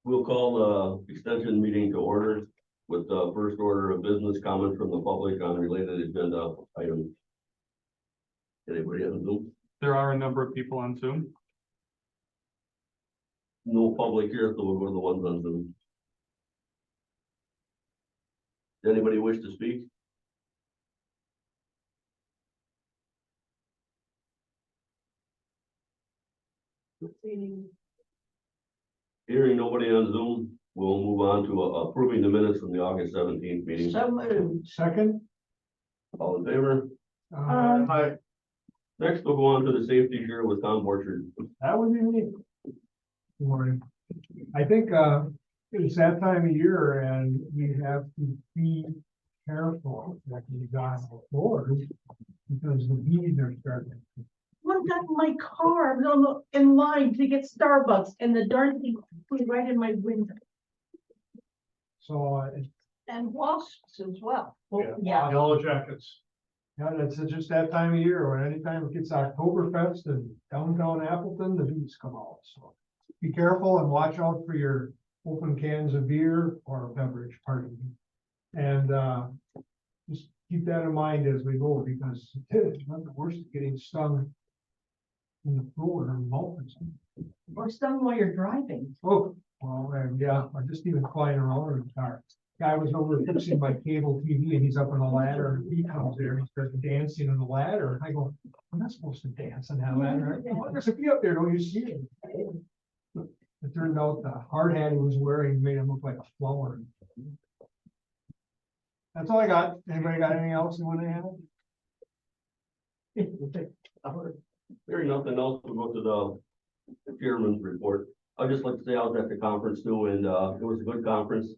We'll call the extension meeting to order with the first order of business comments from the public on related agenda items. Anybody on Zoom? There are a number of people on Zoom. No public here, so we'll go to the ones on Zoom. Does anybody wish to speak? Hearing nobody on Zoom, we'll move on to approving the minutes from the August 17th meeting. So moved. Second. All in favor? Aye. Next, we'll go on to the safety share with Tom Borchard. That would be me. Good morning. I think it's that time of year and we have to be careful that we got outdoors because the bees are starting. One got in my car, I was in line to get Starbucks and the darn thing flew right in my window. So And wasps as well. Yellow jackets. Yeah, that's just that time of year when anytime it gets Oktoberfest in downtown Appleton, the bees come out. So be careful and watch out for your open cans of beer or beverage, pardon me. And just keep that in mind as we go because it's not the worst of getting stung in the throat or mouth or something. Or stung while you're driving. Oh, well, yeah, or just even flying around in the car. Guy was over fixing my cable TV and he's up on the ladder and he comes there and he starts dancing on the ladder. I go, I'm not supposed to dance on that ladder. Oh, there's a bee up there, don't you see it? It turned out the hard hat he was wearing made him look like a flower. That's all I got. Anybody got anything else you want to add? Hearing nothing else, we'll go to the chairman's report. I'd just like to say I was at the conference too, and it was a good conference.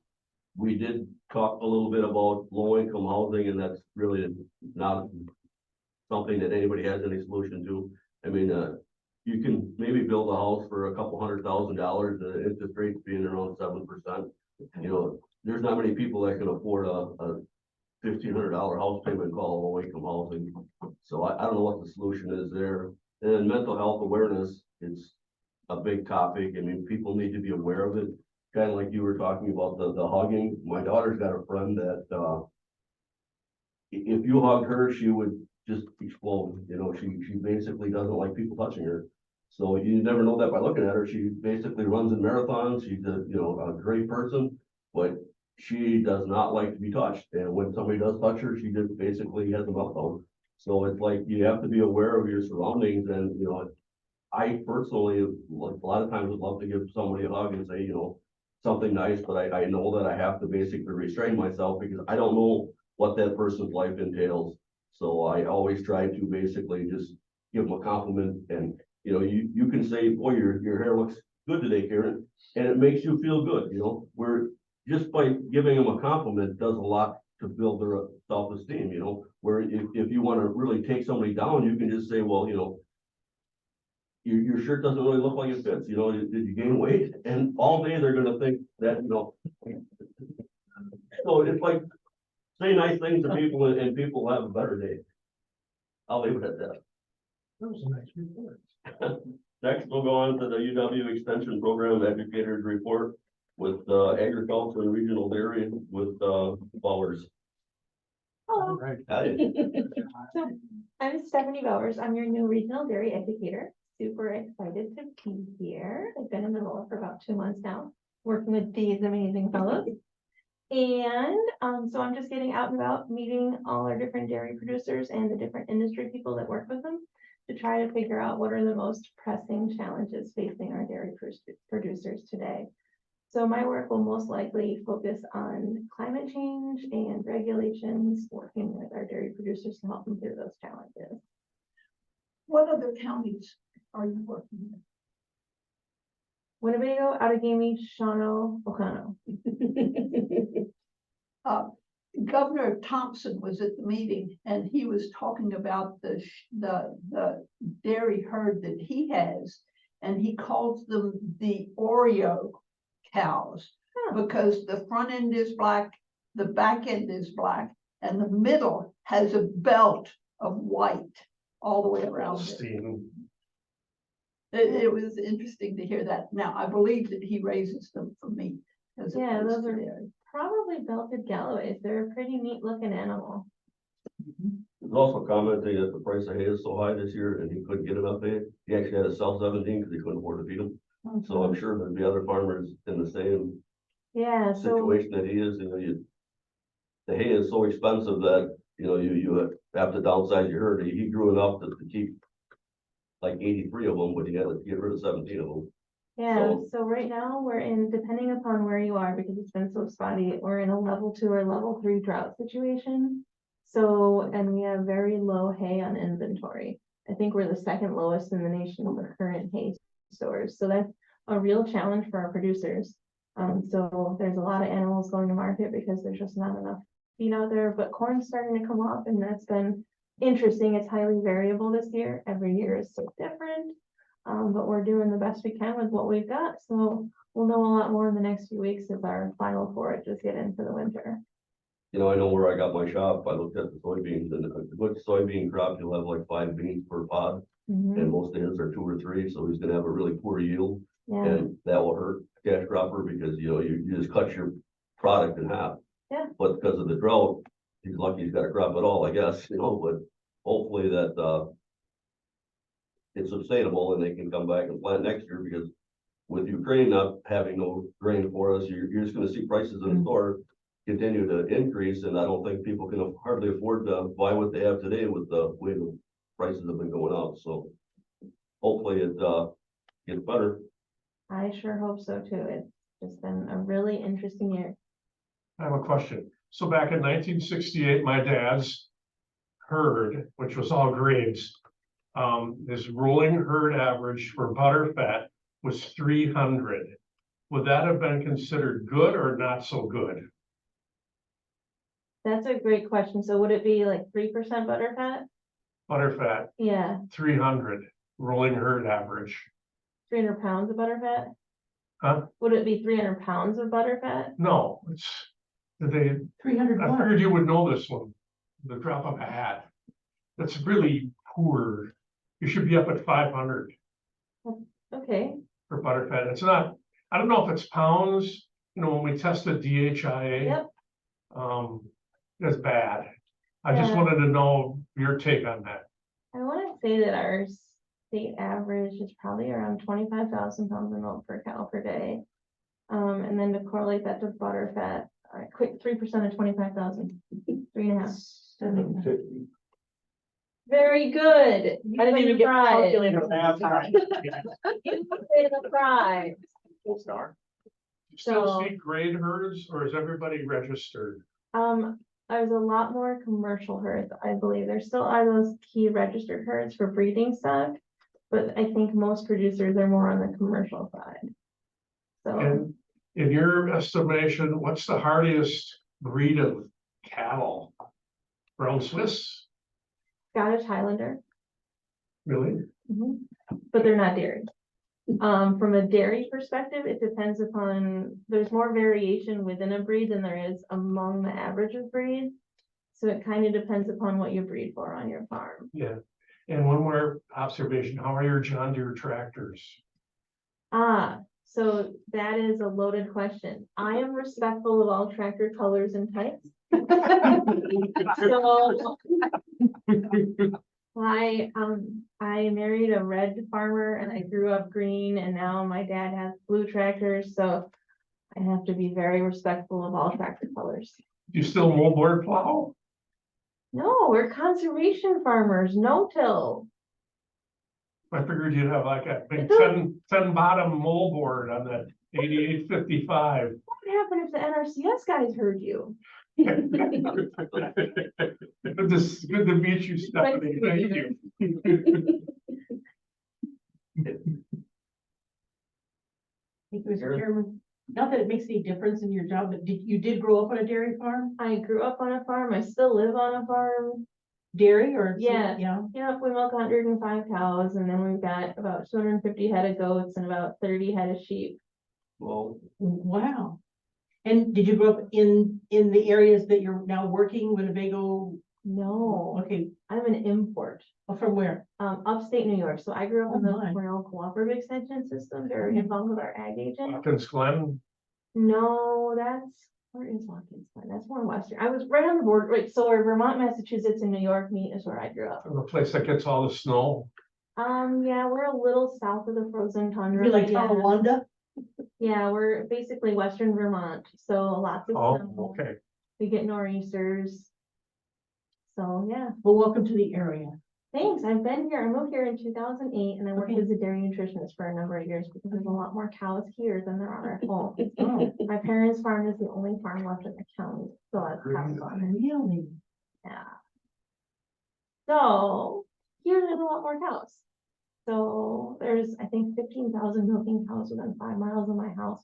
We did talk a little bit about low income housing, and that's really not something that anybody has any solution to. I mean, you can maybe build a house for $200,000, the interest rates being around 7%. You know, there's not many people that can afford a $1,500 house payment called low income housing. So I don't know what the solution is there. And mental health awareness is a big topic. I mean, people need to be aware of it. Kind of like you were talking about the hugging. My daughter's got a friend that if you hug her, she would just explode. You know, she basically doesn't like people touching her. So you never know that by looking at her. She basically runs in marathons. She's a great person, but she does not like to be touched. And when somebody does touch her, she just basically has a meltdown. So it's like you have to be aware of your surroundings. And, you know, I personally, like, a lot of times would love to give somebody a hug and say, you know, something nice, but I know that I have to basically restrain myself because I don't know what that person's life entails. So I always try to basically just give them a compliment. And, you know, you can say, boy, your hair looks good today, Karen. And it makes you feel good, you know, where just by giving them a compliment does a lot to build their self-esteem, you know, where if you want to really take somebody down, you can just say, well, you know, your shirt doesn't really look like it fits, you know, did you gain weight? And all day they're gonna think that, you know. So it's like, say nice things to people and people have a better day. I'll leave it at that. That was a nice report. Next, we'll go on to the UW Extension Program Educators Report with Agriculture and Regional Dairy with Bowers. Hello, Right. so I'm Stephanie Bowers. I'm your new regional dairy educator. Super excited to be here. I've been in the role for about 2 months now, working with these amazing fellows. And so I'm just getting out and about, meeting all our different dairy producers and the different industry people that work with them to try to figure out what are the most pressing challenges facing our dairy producers today. So my work will most likely focus on climate change and regulations, working with our dairy producers to help them through those challenges. What other counties are you working with? Winnebago, Outagamie, Shawano, Oconto. Governor Thompson was at the meeting and he was talking about the dairy herd that he has, and he calls them the Oreo cows because the front end is black, the back end is black, and the middle has a belt of white all the way around it. It was interesting to hear that. Now, I believe that he raises them for meat. As Yeah, opposed those to are- dairy. Probably belted Galloways. They're a pretty neat looking animal. He's also commenting that the price of hay is so high this year and he couldn't get enough hay. He actually had to sell 17 because he couldn't afford to feed them. So I'm sure there'd be other farmers in the same Yeah, so, situation that he is, the hay is so expensive that, you have to downsize your herd. He grew enough to keep like 83 of them, but he had to get rid of 17 of them. yeah, so right now we're in, depending upon where you are, because it's been so spotty, we're in a level 2 or level 3 drought situation. So, and we have very low hay on inventory. I think we're the second lowest in the nation for current hay stores. So that's a real challenge for our producers. So there's a lot of animals going to market because there's just not enough feed out there, but corn's starting to come up and that's been interesting. It's highly variable this year. Every year is so different. But we're doing the best we can with what we've got. So we'll know a lot more in the next few weeks as our final forages get into the winter. I know where I got my shop. I looked at the soybeans and a good soybean crop, you'll have like 5 beans per pod. Mhm. And most of his are 2 or 3, so he's gonna have a really poor yield. Yeah, And that will hurt a cash cropper because, you just cut your product in half. Yeah. But because of the drought, he's lucky he's got a crop at all, I guess, but hopefully that, it's sustainable and they can come back and plant next year because with Ukraine not having no grain for us, you're just gonna see prices in the store continue to increase, and I don't think people can hardly afford to buy what they have today with the way the prices have been going up, so hopefully it, gets better. I sure hope so too. It's just been a really interesting year. I have a question. So back in 1968, my dad's herd, which was all grains, his rolling herd average for butter fat was 300. Would that have been considered good or not so good? That's a great question. So would it be like 3% butter fat? Butter fat, Yeah, 300, rolling herd average. 300 pounds of butter fat? Huh? Would it be 300 pounds of butter fat? No, it's, they, 300 I figured you would know this one, the drop of a hat. That's really poor. You should be up at 500 Okay, for butter fat. It's not, I don't know if it's pounds, when we tested DHIA. yep. It's bad. I just Yeah. wanted to know your take on that. I want to say that our state average is probably around 25,000 pounds of milk per cow per day. And then to correlate that to butter fat, quick 3% of 25,000, 3.5. Very good. I didn't even get my Prize. calculator last time. You played the prize. You still So- see grade herds or is everybody registered? There's a lot more commercial herds, I believe. There still are those key registered herds for breeding stock, but I think most producers are more on the commercial side. So, And in your estimation, what's the hardiest breed of cattle? Brown Swiss, Scottish Highlander, really? but they're not dairy. From a dairy perspective, it depends upon, there's more variation within a breed than there is among the average of breeds. So it kind of depends upon what you breed for on your farm. Yeah. And one more observation, how are your John Deere tractors? So that is a loaded question. I am respectful of all tractor colors and types. So I married a red farmer and I grew up green and now my dad has blue tractors, so I have to be very respectful of all tractor colors. You still moldboard plow? No, we're conservation farmers, no-till. I figured you'd have like a big It's 10 bottom moldboard on that 8855. What would happen if the NRCS guys heard you? Good to meet you, Stephanie. Thank you. Thank you, Mr. Chairman. Not that it makes any difference in your job, but you did grow up on a dairy farm? I grew up on a farm, I still live on a farm. Dairy or? Yeah. Yeah. Yeah, we milk 105 cows and then we've got about 250 head of goats and about 30 head of sheep. Well, Wow. And did you grow up in the areas that you're now working, Winnebago, No, Okay, I'm an import, from where? upstate New York. So I grew up in Oh, the my. Cornell Cooperative Extension System, very involved with our ag agent. Watkins Glen, No, where is Watkins Glen? That's more western. I was right on the border, right, so where Vermont, Massachusetts and New York meet is where I grew up. the place that gets all the snow. Yeah, we're a little south of the frozen tundra. You like but yeah. Tonawanda? Yeah, we're basically western Vermont, so lots of Oh, snow. okay. We get nor'easters. So, yeah, Well, welcome to the area. thanks. I've been here. I moved here in 2008 and I worked Okay. as a dairy nutritionist for a number of years because there's a lot more cows here than there are at home. Oh, My parents' farm is the only farm left in the county, so that's kind of fun. really? Yeah. So here there's a lot more cows. So there's, I think, 15,000 milking cows within 5 miles of my house.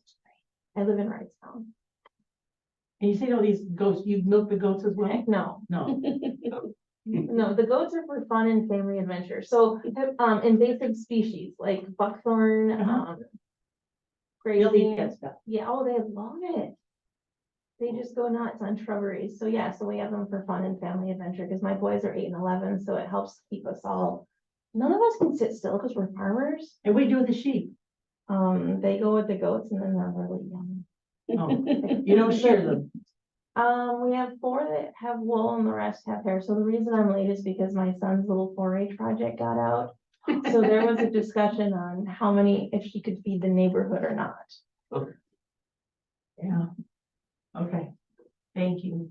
I live in Wrightstown. And you say all these goats, you milk the goats as well? Heck, no, No. no, the goats are for fun and family adventure. So, invasive species like buckthorn, Uh-huh. grazing. They'll eat that stuff. Yeah, oh, they love it. They just go nuts on shrubberies. So yeah, so we have them for fun and family adventure because my boys are 8 and 11, so it helps keep us all. None of us can sit still because we're farmers. And what do you do with the sheep? They go with the goats and then they're really young. Oh, you don't shear them. We have 4 that have wool and the rest have hair. So the reason I'm late is because my son's little 4-H project got out. So there was a discussion on how many, if she could feed the neighborhood or not. Yeah. Okay, thank you.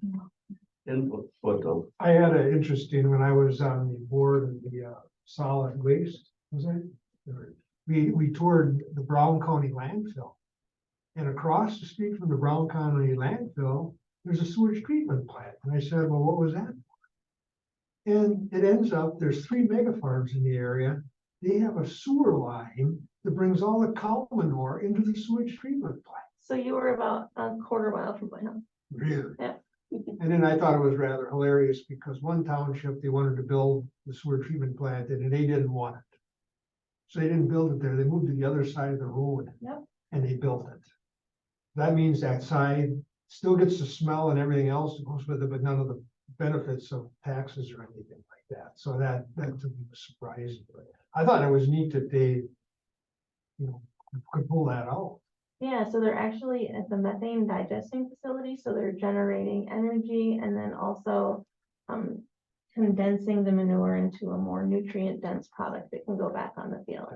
And what, I had an interesting, when I was on the board of the solid waste, was it? We toured the Brown County landfill. And across the street from the Brown County landfill, there's a sewage treatment plant. And I said, well, what was that for? And it ends up, there's 3 mega farms in the area. They have a sewer line that brings all the cow manure into the sewage treatment plant. So you were about a quarter mile from my house. Really? Yeah. And then I thought it was rather hilarious because one township, they wanted to build the sewer treatment plant and they didn't want it. So they didn't build it there. They moved to the other side of the road. Yep. And they built it. That means that side still gets the smell and everything else that goes with it, but none of the benefits of taxes or anything like that. So that to me was surprising. But I thought it was neat that they, could pull that out. Yeah, so they're actually at the methane digesting facility, so they're generating energy and then also condensing the manure into a more nutrient dense product that can go back on the field.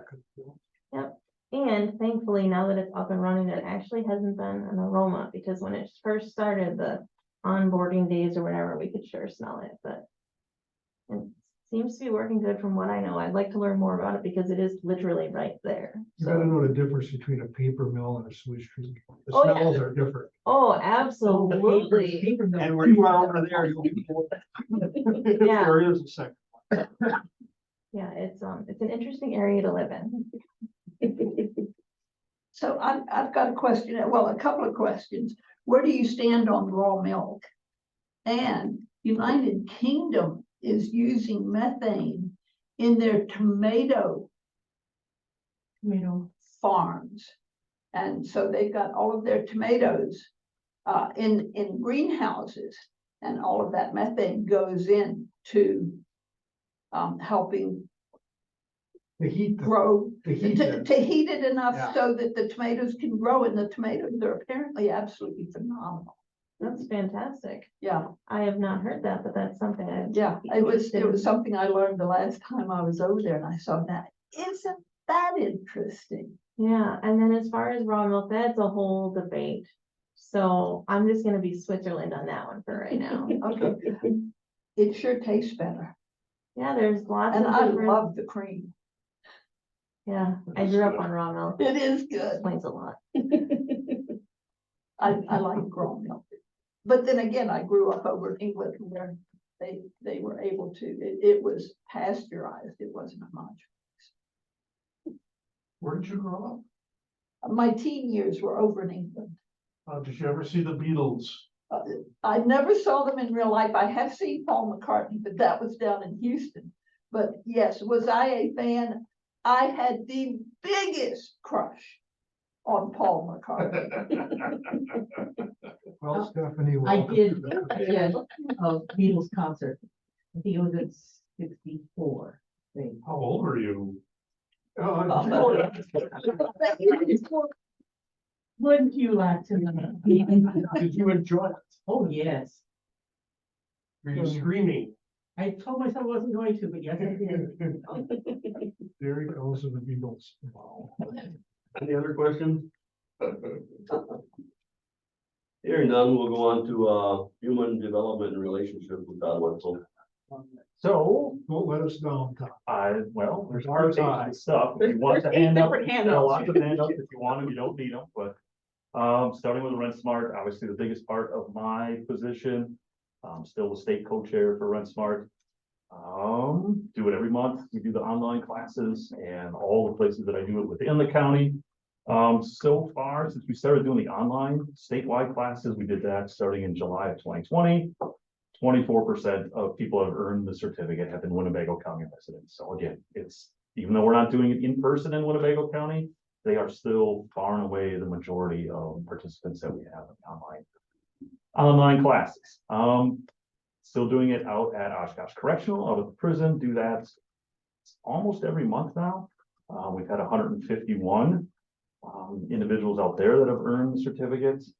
Yep. And thankfully, now that it's up and running, it actually hasn't been an aroma because when it first started, the onboarding days or whatever, we could sure smell it, but it seems to be working good from what I know. I'd like to learn more about it because it is literally right there. You So, gotta know the difference between a paper mill and a sewage treatment. The Oh, yeah. smells are different. oh, The absolutely. paper mill. And when you are over there, you'll be. If Yeah. there is a second. Yeah, it's an interesting area to live in. So I've got a question, well, a couple of questions. Where do you stand on raw milk? And United Kingdom is using methane in their tomato farms. And so they've got all of their tomatoes in greenhouses, and all of that methane goes in to helping The heat, grow, the heat. to heat it enough Yeah. so that the tomatoes can grow, and the tomatoes are apparently absolutely phenomenal. That's fantastic. Yeah, I have not heard that, but that's something I. yeah, it was something I learned the last time I was over there, and I saw that. Isn't that interesting? Yeah, and then as far as raw milk, that's a whole debate. So I'm just gonna be Switzerland on that one for right now. Okay, it sure tastes better, Yeah, there's lots and of I different, love the cream. yeah, I grew up on raw milk. It is good. Explains a lot. I like raw milk. But then again, I grew up over in England where they were able to, it was pasteurized, it wasn't homogeneous. Where did you grow My teen years were over in England. up? Did you ever see the Beatles? I never saw them in real life. I have seen Paul McCartney, but that was down in Houston. But yes, was I a fan? I had the biggest crush on Paul McCartney. Well, Stephanie. I welcome did to that. attend a Beatles concert. I think it was at 64. I think. How old are you? Wouldn't you like to know? Did you enjoy it? Oh, yes. Were you screaming? I told myself I wasn't going to, but yes, I did. There he goes with the Beatles. Wow. Any other questions? Hearing none, we'll go on to, human development and relationship with Todd Wetzel. So, Don't let us down, Tom. well, there's Our our time. stuff. If you want There's to 8 hand up, different there are handouts. lots of handouts. If you want them, you don't need them, but. Starting with Rent Smart, obviously the biggest part of my position. Still the state co-chair for Rent Smart. Do it every month. We do the online classes and all the places that I do it within the county. So far, since we started doing the online statewide classes, we did that starting in July of 2020. 24% of people that have earned the certificate have been Winnebago County residents. So again, it's, even though we're not doing it in person in Winnebago County, they are still far and away the majority of participants that we have in online classes. Still doing it out at Oshkosh Correctional, out of the prison, do that almost every month now. We've had 151 individuals out there that have earned the certificates.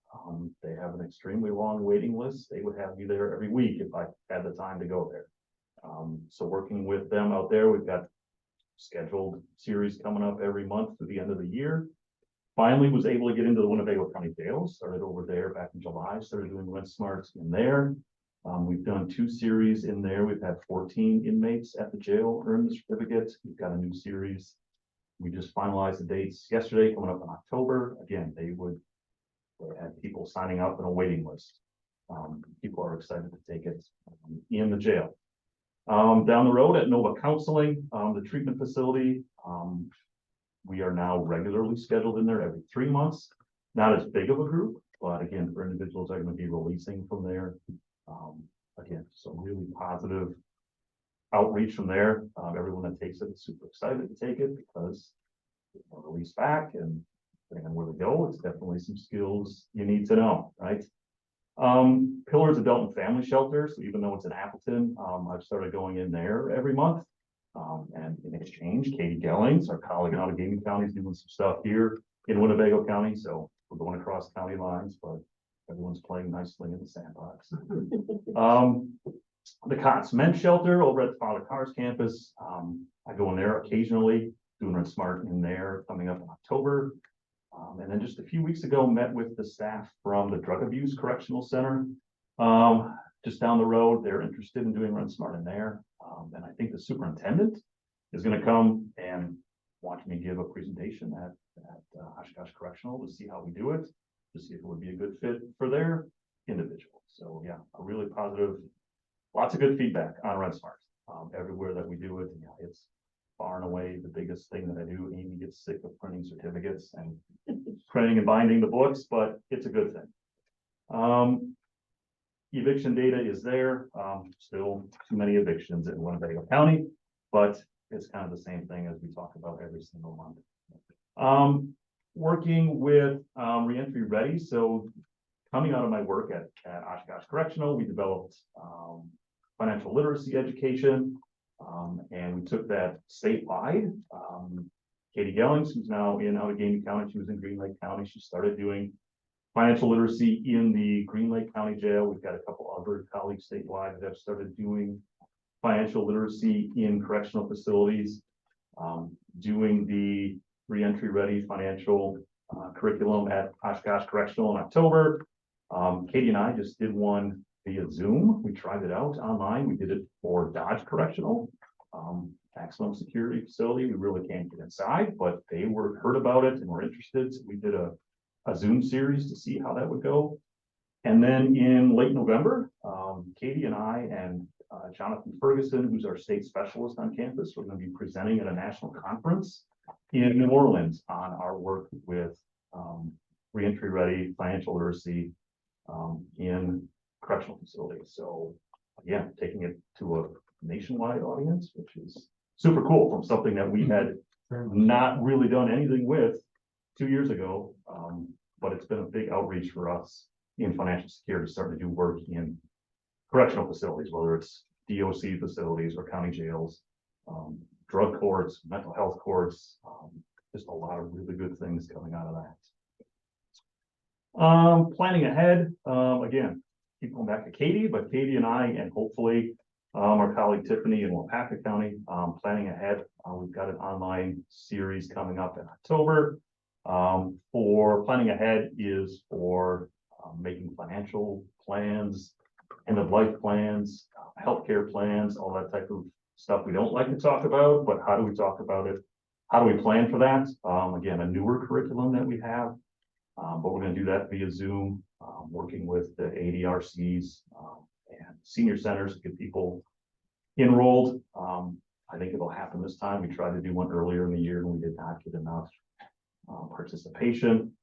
They have an extremely long waiting list. They would have me there every week if I had the time to go there. So working with them out there, we've got scheduled series coming up every month through the end of the year. Finally was able to get into the Winnebago County Jail, started over there back in July, started doing Rent Smarts in there. We've done 2 series in there. We've had 14 inmates at the jail earn the certificate. We've got a new series. We just finalized the dates yesterday, coming up in October. Again, they had people signing up in a waiting list. People are excited to take it in the jail. Down the road at Nova Counseling, the treatment facility, we are now regularly scheduled in there every 3 months. Not as big of a group, but again, for individuals that are going to be releasing from there. Again, so really positive outreach from there. Everyone that takes it is super excited to take it because they're released back, and depending on where they go, it's definitely some skills you need to know, right? Pillars Adult and Family Shelter. So even though it's in Appleton, I've started going in there every month. And in exchange, Katie Gellings, our colleague in Allegheny County, is doing some stuff here in Winnebago County. So we're going across county lines, but everyone's playing nicely in the sandbox. The Cots Men's Shelter over at the Father Cars campus. I go in there occasionally, doing Rent Smart in there coming up in October. And then just a few weeks ago, met with the staff from the Drug Abuse Correctional Center. Just down the road, they're interested in doing Rent Smart in there. And I think the superintendent is going to come and want me to give a presentation at Oshkosh Correctional to see how we do it, to see if it would be a good fit for their individual. So yeah, a really positive, lots of good feedback on Rent Smart. Everywhere that we do it, yeah, it's far and away the biggest thing that I do. Amy gets sick of printing certificates and printing and binding the books, but it's a good thing. Eviction data is there. Still too many evictions in Winnebago County, but it's kind of the same thing as we talk about every single month. Working with Reentry Ready. So coming out of my work at Oshkosh Correctional, we developed financial literacy education, and we took that statewide. Katie Gellings, who's now in Allegheny County, she was in Green Lake County. She started doing financial literacy in the Green Lake County Jail. We've got a couple other colleagues statewide that have started doing financial literacy in correctional facilities, doing the Reentry Ready financial curriculum at Oshkosh Correctional in October. Katie and I just did one via Zoom. We tried it out online. We did it for Dodge Correctional, maximum security facility. We really can't get inside, but they heard about it and were interested. So we did a Zoom series to see how that would go. And then in late November, Katie and I and Jonathan Ferguson, who's our state specialist on campus, we're going to be presenting at a national conference in New Orleans on our work with Reentry Ready financial literacy in correctional facilities. So again, taking it to a nationwide audience, which is super cool from something that we had not really done anything with 2 years ago. But it's been a big outreach for us in financial security, starting to do work in correctional facilities, whether it's DOC facilities or county jails, drug courts, mental health courts, just a lot of really good things coming out of that. Planning ahead, again, keep going back to Katie, but Katie and I, and hopefully our colleague Tiffany in Wapaka County, planning ahead. We've got an online series coming up in October. For planning ahead is for making financial plans, end of life plans, healthcare plans, all that type of stuff we don't like to talk about, but how do we talk about it? How do we plan for that? Again, a newer curriculum that we have, but we're going to do that via Zoom, working with the ADRCs and senior centers to get people enrolled. I think it'll happen this time. We tried to do one earlier in the year and we did not get enough participation.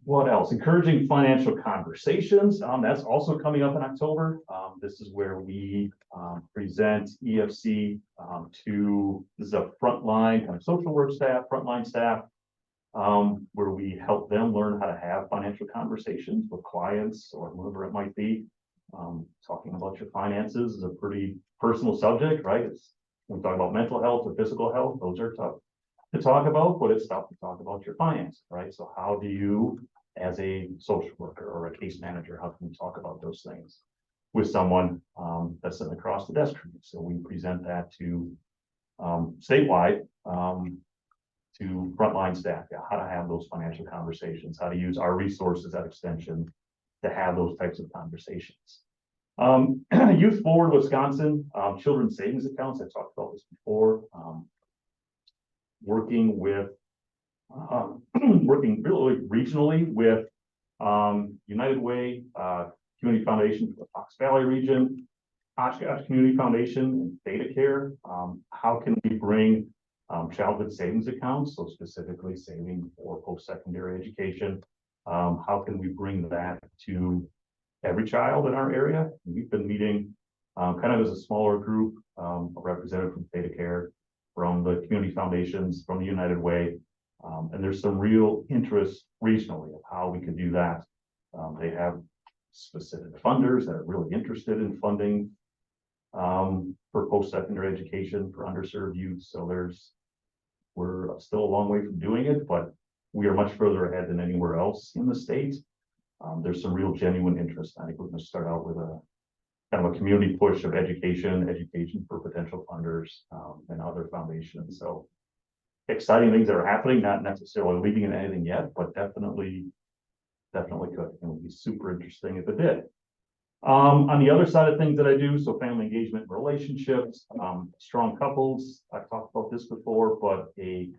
What else? Encouraging financial conversations. That's also coming up in October. This is where we present EFC to, this is a frontline kind of social work staff, frontline staff, where we help them learn how to have financial conversations with clients or whoever it might be. Talking about your finances is a pretty personal subject, right? It's when we talk about mental health or physical health, those are tough to talk about, but it's tough to talk about your finances, right? So how do you, as a social worker or a case manager, how can we talk about those things with someone that's sitting across the desk from you? So we present that to statewide, to frontline staff, how to have those financial conversations, how to use our resources at Extension to have those types of conversations. Youth Forward Wisconsin, children's savings accounts, I talked about this before, working with, working really regionally with United Way, Community Foundation for the Fox Valley region, Oshkosh Community Foundation, and Theta Care. How can we bring childhood savings accounts, so specifically saving for post-secondary education? How can we bring that to every child in our area? We've been meeting kind of as a smaller group, a representative from Theta Care, from the community foundations, from the United Way, and there's some real interest regionally of how we could do that. They have specific funders that are really interested in funding for post-secondary education for underserved youth. So we're still a long way from doing it, but we are much further ahead than anywhere else in the state. There's some real genuine interest. I think we're going to start out with a kind of a community push of education for potential funders and other foundations. So exciting things that are happening, not necessarily leading in anything yet, but definitely could. It would be super interesting if it did. On the other side of things that I do, so family engagement and relationships, strong couples, I've talked about this before, but a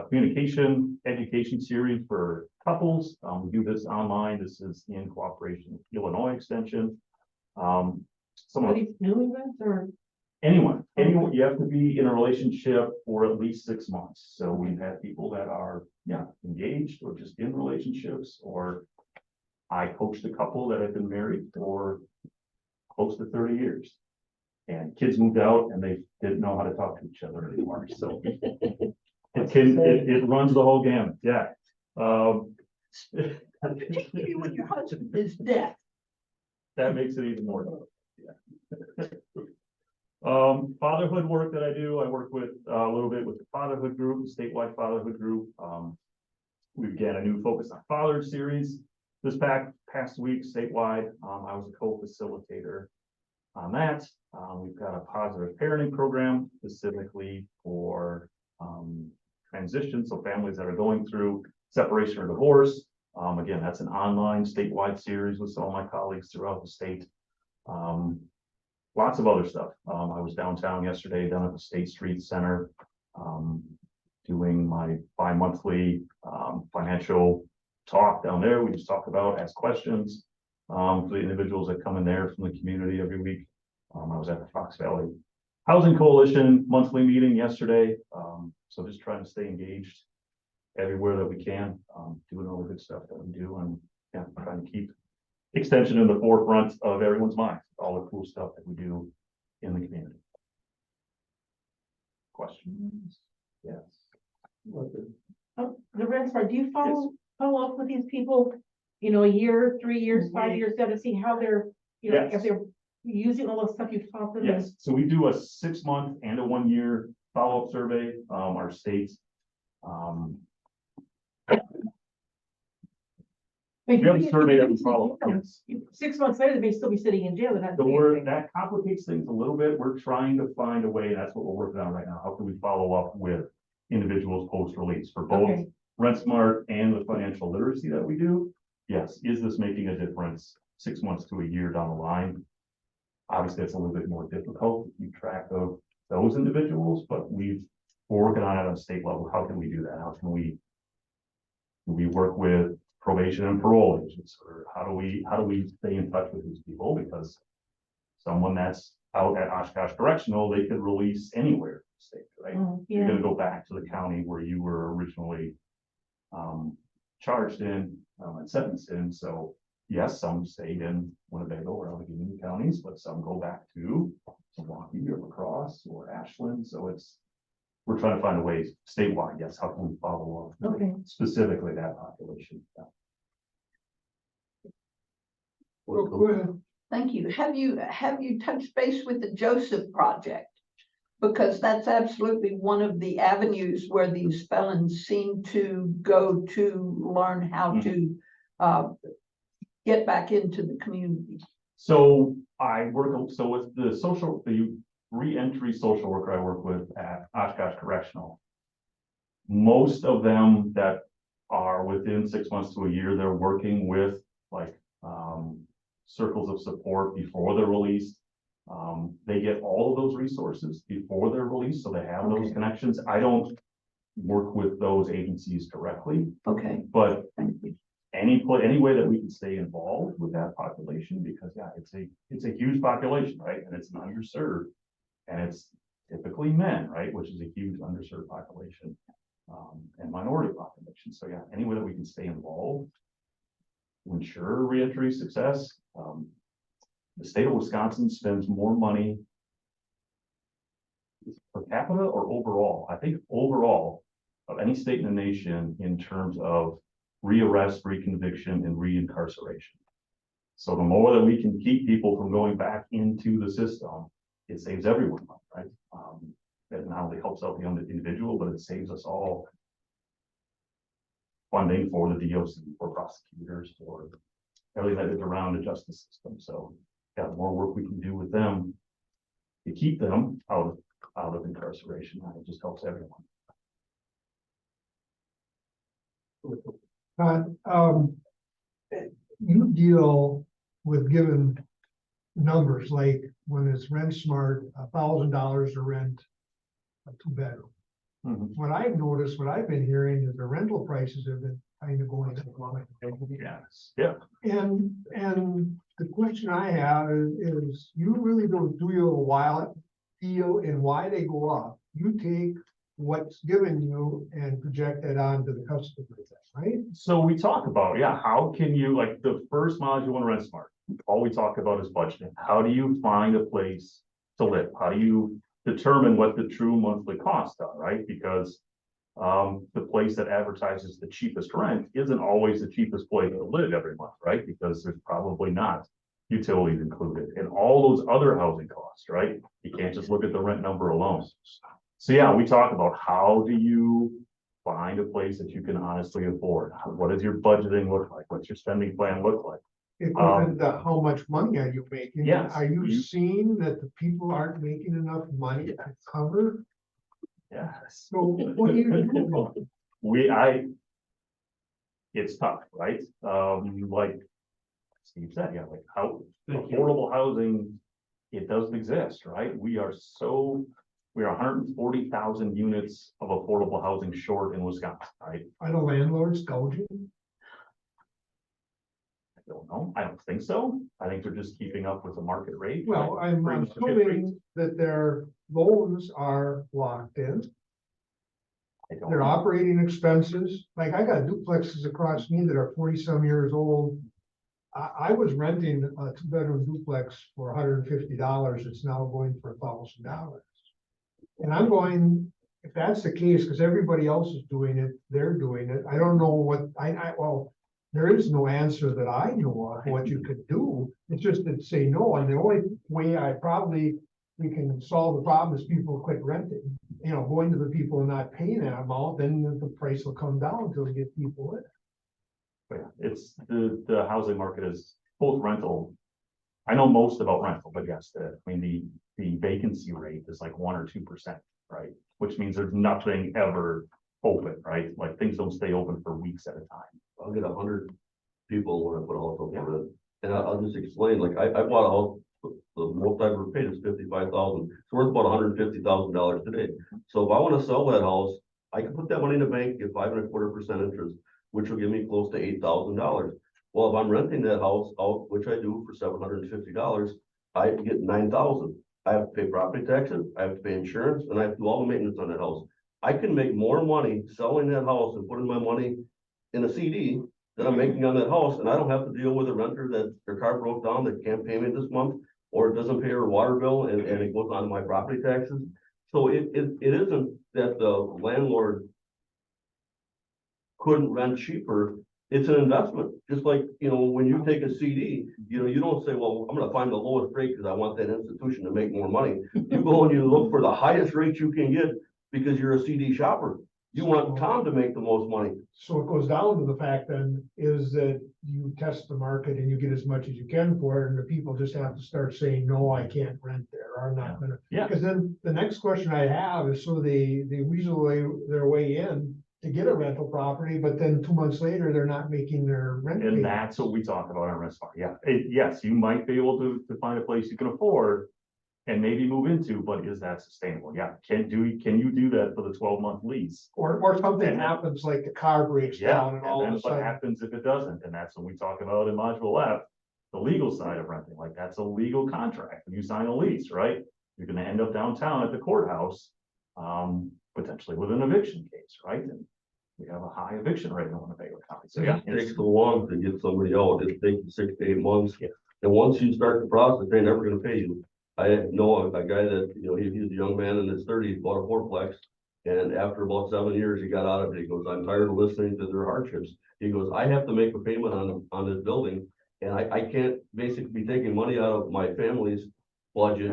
communication education series for couples. We do this online. This is in cooperation with Illinois Extension. Are these new events or? Anyone, you have to be in a relationship for at least 6 months. So we've had people that are, engaged or just in relationships, or I coached a couple that had been married for close to 30 years. And kids moved out and they didn't know how to talk to each other anymore. So it runs the whole gamut, yeah. Particularly when your husband is dead. That makes it even more. Yeah. Fatherhood work that I do, I work with a little bit with the fatherhood group, the statewide fatherhood group. We began a new Focus on Fathers series this past week statewide. I was a co-facilitator on that. We've got a positive parenting program specifically for transition, so families that are going through separation or divorce. Again, that's an online statewide series with some of my colleagues throughout the state. Lots of other stuff. I was downtown yesterday, down at the State Street Center, doing my bi-monthly financial talk down there. We just talk about, ask questions for the individuals that come in there from the community every week. I was at the Fox Valley Housing Coalition monthly meeting yesterday. So just trying to stay engaged everywhere that we can, doing all the good stuff that we do, and trying to keep Extension in the forefront of everyone's mind, all the cool stuff that we do in the community. Questions? Yes. The rest are, do you follow up with these people, a year, 3 years, 5 years, to see how they're, if they're using all the stuff you've taught them? Yes, so we do a 6-month and a 1-year follow-up survey, our states. We have a survey that we follow, yes. 6 months later, they may still be sitting in jail. So that complicates things a little bit. We're trying to find a way, that's what we're working on right now. How can we follow up with individuals post-release for both Okay. Rent Smart and the financial literacy that we do? Yes, is this making a difference 6 months to a year down the line? Obviously, it's a little bit more difficult to keep track of those individuals, but we're working on it on a state level. How can we do that? How can we work with probation and parole agents, or how do we stay in touch with these people? Because someone that's out at Oshkosh Correctional, they could release anywhere in the state, right? You're Yeah, gonna go back to the county where you were originally charged in and sentenced in. So yes, some stayed in Winnebago or Allegheny counties, but some go back to Milwaukee or La Crosse or Ashland. So we're trying to find a way statewide. Yes, how can we follow up? okay. Specifically that population. Yeah. Well, go ahead. Thank you. Have you touched base with the Joseph Project? Because that's absolutely one of the avenues where these felons seem to go to learn how to get back into the community. So with the re-entry social worker I work with at Oshkosh Correctional, most of them that are within 6 months to a year, they're working with like circles of support before they're released. They get all of those resources before they're released, so they have those Okay. connections. I don't work with those agencies directly, Okay, but thank you. any way that we can stay involved with that population, because yeah, it's a huge population, right? And it's an underserved, and it's typically men, right? Which is a huge underserved population, and minority population. So yeah, any way that we can stay involved to ensure reentry success. The state of Wisconsin spends more money per capita or overall, I think overall, of any state in the nation in terms of rearrest, reconviction, and reincarceration. So the more that we can keep people from going back into the system, it saves everyone money, right? That not only helps out the individual, but it saves us all funding for the DOC, for prosecutors, for everything that is around the justice system. So yeah, the more work we can do with them to keep them out of incarceration, it just helps everyone. You deal with given numbers, like when it's Rent Smart, $1,000 to rent a 2-bedroom. What I've noticed, what I've been hearing is the rental prices have been kind of going up. Yes. Yeah. And the question I have is you really don't do your wild deal in why they go up. You take what's given you and project that onto the customer, right? So we talk about, yeah, how can you, like the first module in Rent Smart, all we talk about is budgeting. How do you find a place to live? How do you determine what the true monthly costs are, right? Because the place that advertises the cheapest rent isn't always the cheapest place to live every month, right? Because there's probably not utilities included and all those other housing costs, right? You can't just look at the rent number alone. So yeah, we talk about how do you find a place that you can honestly afford? What does your budgeting look like? What's your spending plan look like? It goes into how much money are you making? Yes. Are you seeing that the people aren't making enough money to cover? Yes. So what do you do about it? It's tough, right? Like Steve said, yeah, like how affordable housing, it doesn't exist, right? We are 140,000 units of affordable housing short in Wisconsin, right? Are the landlords gouging? I don't know. I don't think so. I think they're just keeping up with the market rate. Well, right? I'm Pretty much assuming that their loans are locked in, I don't their know. operating expenses, like I got duplexes across me that are 40-some years old. I was renting a 2-bedroom duplex for $150. It's now going for $1,000. And I'm going, if that's the case, because everybody else is doing it, they're doing it. I don't know what well, there is no answer that I know of what you could do. It's just to say no, and the only way we can solve the problem is people quit renting. You know, going to the people and not paying that amount, then the price will come down until we get people in. But yeah, it's the housing market is both rental. I know most about rental, but yes, the vacancy rate is like 1 or 2%, right? Which means there's nothing ever open, right? Like things don't stay open for weeks at a time. I'll get 100 people when I put a house up for it. And I'll just explain, like, I bought a house, the most I've ever paid is 55,000. It's worth about $150,000 today. So if I want to sell that house, I can put that money in the bank, get 5.25% interest, which will give me close to $8,000. Well, if I'm renting that house out, which I do for $750, I get 9,000. I have to pay property taxes, I have to pay insurance, and I have to do all the maintenance on that house. I can make more money selling that house and putting my money in a CD that I'm making on that house, and I don't have to deal with a renter that their car broke down, that can't pay me this month, or it doesn't pay her water bill, and it goes on to my property taxes. So it isn't that the landlord couldn't rent cheaper. It's an investment, just like, you know, when you take a CD, you know, you don't say, well, I'm gonna find the lowest rate because I want that institution to make more money. You go and you look for the highest rate you can get because you're a CD shopper. You want Tom to make the most money. So it goes down to the fact then is that you test the market and you get as much as you can for it, and the people just have to start saying, no, I can't rent there, I'm not gonna. Yeah. Because then the next question I have is, so they weasel their way in to get a rental property, but then 2 months later, they're not making their rent. And payments. that's what we talk about on rent smart. Yeah, yes, you might be able to find a place you can afford and maybe move into, but is that sustainable? Yeah, can you do that for the 12-month lease? Or something happens, like the car breaks Yeah, down and and all then of a what sudden. happens if it doesn't? And that's what we talk about in module F, the legal side of renting. Like that's a legal contract. When you sign a lease, right? You're gonna end up downtown at the courthouse, potentially with an eviction case, right? And we have a high eviction rate in Winnebago County. So yeah, It takes so long to get somebody out. It takes 6 to 8 months. And once you start the process, they're never gonna pay you. I know a guy that, you know, he's a young man in his 30s, bought a fourplex. And after about 7 years, he got out of it. He goes, I'm tired of listening to their hardships. He goes, I have to make a payment on this building. And I can't basically be taking money out of my family's budget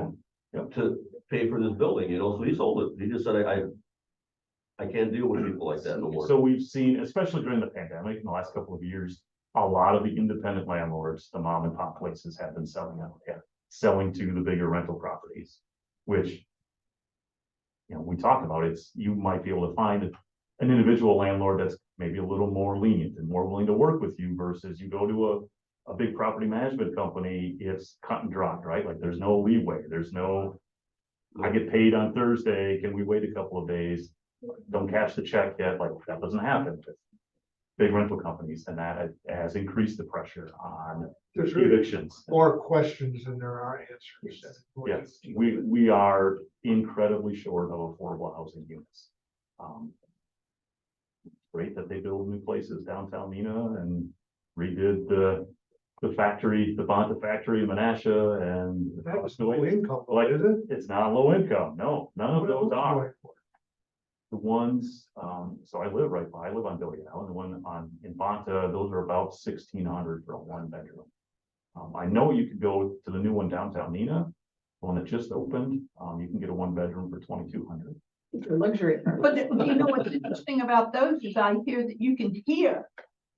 to pay for this building, you know, so he sold it. He just said, I can't deal with people like that no more. so we've seen, especially during the pandemic in the last couple of years, a lot of the independent landlords, the mom and pop places have been selling out, selling to the bigger rental properties, which, you know, we talked about, you might be able to find an individual landlord that's maybe a little more lenient and more willing to work with you versus you go to a big property management company, it's cut and dry, right? Like there's no leeway, there's no, I get paid on Thursday, can we wait a couple of days? Don't cash the check yet, like that doesn't happen with big rental companies, and that has increased the pressure on There's really evictions. more questions than there are answers. Yes, we are incredibly short of affordable housing units. Great that they build new places downtown Neenah and redid the factory, the Bonta factory in Menasha and. That was low income, Like, is it? It's not low income, no, none of those are. The ones, so I live on Billy Allen, the one in Bonta, those are about 1,600 for a 1-bedroom. I know you could go to the new one downtown Neenah, the one that just opened, you can get a 1-bedroom for 2,200. It's a luxury. But you know what's interesting about those is I hear that you can hear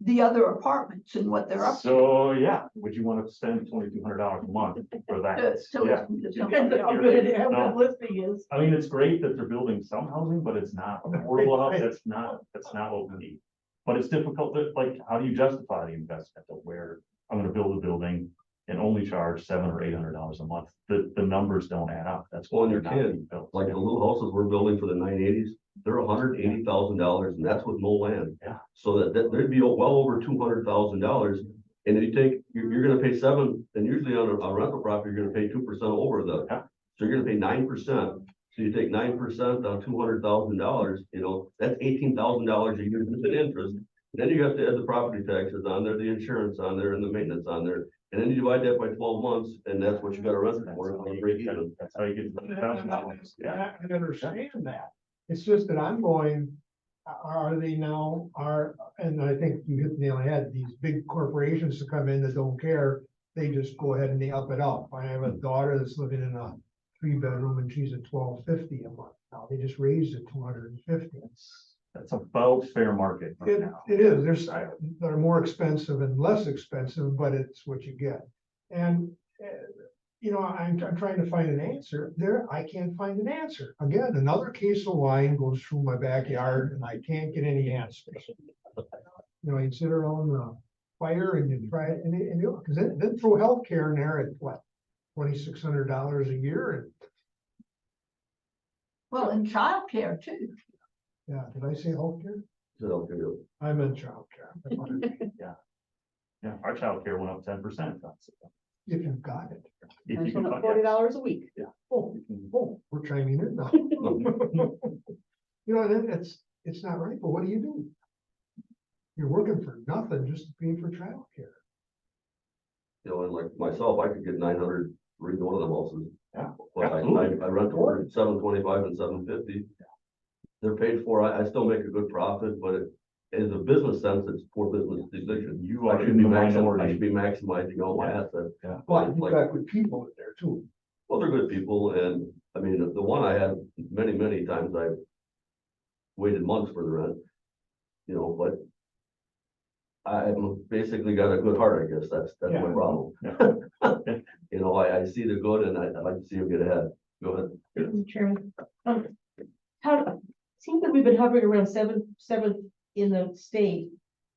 the other apartments and what they're up to. So, yeah, would you want to spend $2,200 a month for that? So Yeah. Depends on how good it, how good listing is. I mean, it's great that they're building some housing, but it's not affordable enough. That's not what we need. But it's difficult to, like, how do you justify the investment of where I'm gonna build a building and only charge $700 or $800 a month? The numbers don't add up. That's Well, and why you they're not can't, being built. like the little houses we're building for the 980s, they're $180,000, and that's with no land. Yeah. So that there'd be well over $200,000. And if you take, you're gonna pay 7, and usually on a rental property, you're gonna pay 2% over the, Yeah. so you're gonna pay 9%. So you take 9% on $200,000, you know, that's $18,000 a year just in interest. Then you have to add the property taxes on there, the insurance on there, and the maintenance on there. And then you divide that by 12 months, and that's what you gotta rent it for. When you break even. That's how you get to $1,000. Yeah. I can understand that. It's just that I'm going, are they now, and I think you hit the nail on the head, these big corporations to come in that don't care, they just go ahead and they up it up. I have a daughter that's living in a 3-bedroom and she's at $1,250 a month. Now, they just raised it $250. That's about fair market right now. It is, they're more expensive and less expensive, but it's what you get. And, I'm trying to find an answer there. I can't find an answer. Again, another case of line goes through my backyard and I can't get any answers. You sit around the fire and you try it because then throw healthcare in there at what? $2,600 a year. And Well, and childcare too. yeah, did I say healthcare? So, you know, I meant childcare. Yeah, our childcare went up 10%. If you've got it. If That's you can, $40 a week. Oh, we're chiming in now. Then it's not right, but what do? You're working for nothing just to pay for childcare. and like myself, I could get 900 for either one of them houses. Yeah, But I absolutely. rent for $725 and $750. They're paid for, I still make a good profit, but in the business sense, it's poor business decision. You I are should in be the I minority. should be maximizing all my assets. But you've Like- got good people in there too. Well, they're good people, and I mean, the one I had, many times I've waited months for the rent. But I'm basically got a good heart, I guess, that's my Yeah. problem. Yeah. I see the good and I'd like to see them get ahead. Go ahead. Mr. Chairman, seems like we've been hovering around seventh in the state.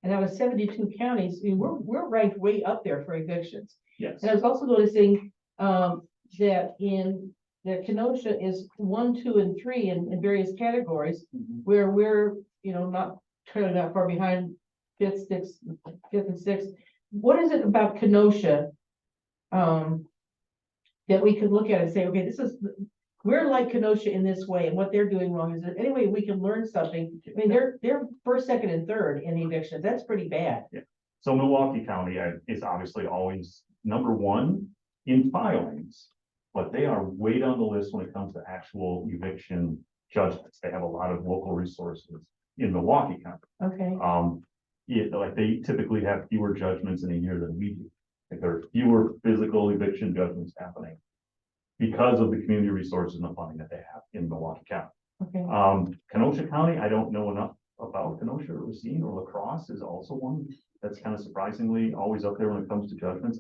And out of 72 counties, I mean, we're ranked way up there for evictions. Yes. And I was also noticing, that Kenosha is 1, 2, and 3 in various categories, where we're, not trailing that far behind fifth and sixth. What is it about Kenosha? That we could look at and say, okay, we're like Kenosha in this way, and what they're doing wrong. Is there any way we can learn something? I mean, they're first, second, and third in evictions. That's pretty bad. So Milwaukee County is obviously always number 1 in filings, but they are way down the list when it comes to actual eviction judgments. They have a lot of local resources in Milwaukee County. Okay, Like they typically have fewer judgments in a year than we do. Like there are fewer physical eviction judgments happening because of the community resources and the funding that they have in Milwaukee County. okay. Kenosha County, I don't know enough about Kenosha or Racine or La Crosse is also one that's kind of surprisingly always up there when it comes to judgments.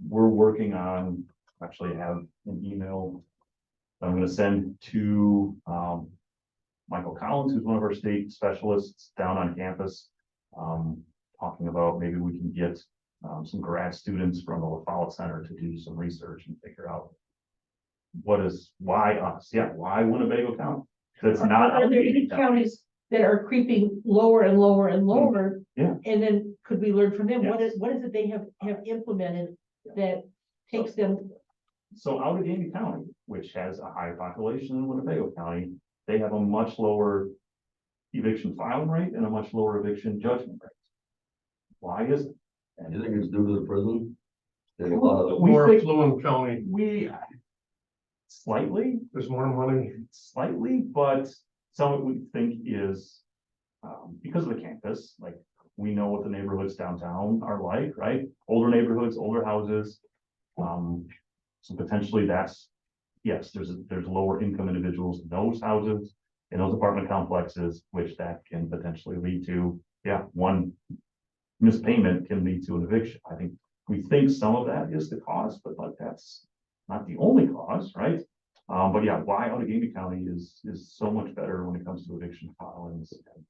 We're working on, actually have an email I'm going to send to Michael Collins, who's one of our state specialists down on campus, talking about maybe we can get some grad students from the La Follette Center to do some research and figure out why us? Yeah, why Winnebago County? That's not. Are there any counties that are creeping lower and lower and lower? Yeah. And then could we learn from them? Yes. What is it they have implemented that takes them? So Allegheny County, which has a higher population than Winnebago County, they have a much lower eviction filing rate and a much lower eviction judgment rate. Why is it? You think it's due to the prison? There's a lot of, We More think- affluent county, Slightly, there's more money. but some of it we think is because of the campus, like we know what the neighborhoods downtown are like, right? Older neighborhoods, older houses. So potentially yes, there's lower income individuals in those houses, in those apartment complexes, which that can potentially lead to, one mispayment can lead to an eviction. We think some of that is the cause, but like that's not the only cause, right? But why Allegheny County is so much better when it comes to eviction filings, and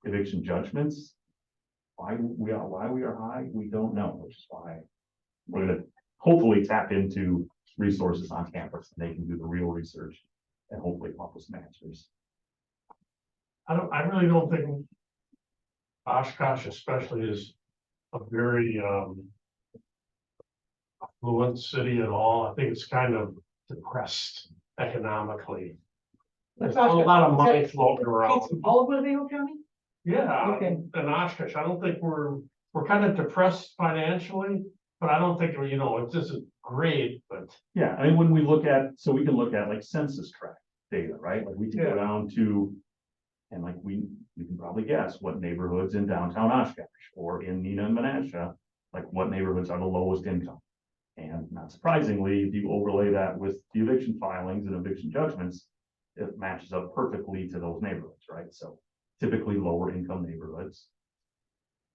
eviction judgments. Why we are high, we don't know, which is why we're gonna hopefully tap into resources on campus, and they can do the real research and hopefully come up with some answers. I really don't think Oshkosh especially is a very affluent city at all. I think it's kind of depressed economically. There's not a lot of money floating around. All of Winnebago County? Yeah, Okay. and Oshkosh, I don't think we're kind of depressed financially, but I don't think, it's just great, but. Yeah, when we look at, so we can look at like census tract data, right? Like we can go down to And like you can probably guess what neighborhoods in downtown Oshkosh or in Neenah and Menasha, like what neighborhoods are the lowest income. And not surprisingly, if you overlay that with the eviction filings and eviction judgments, it matches up perfectly to those neighborhoods, right? So typically lower income neighborhoods,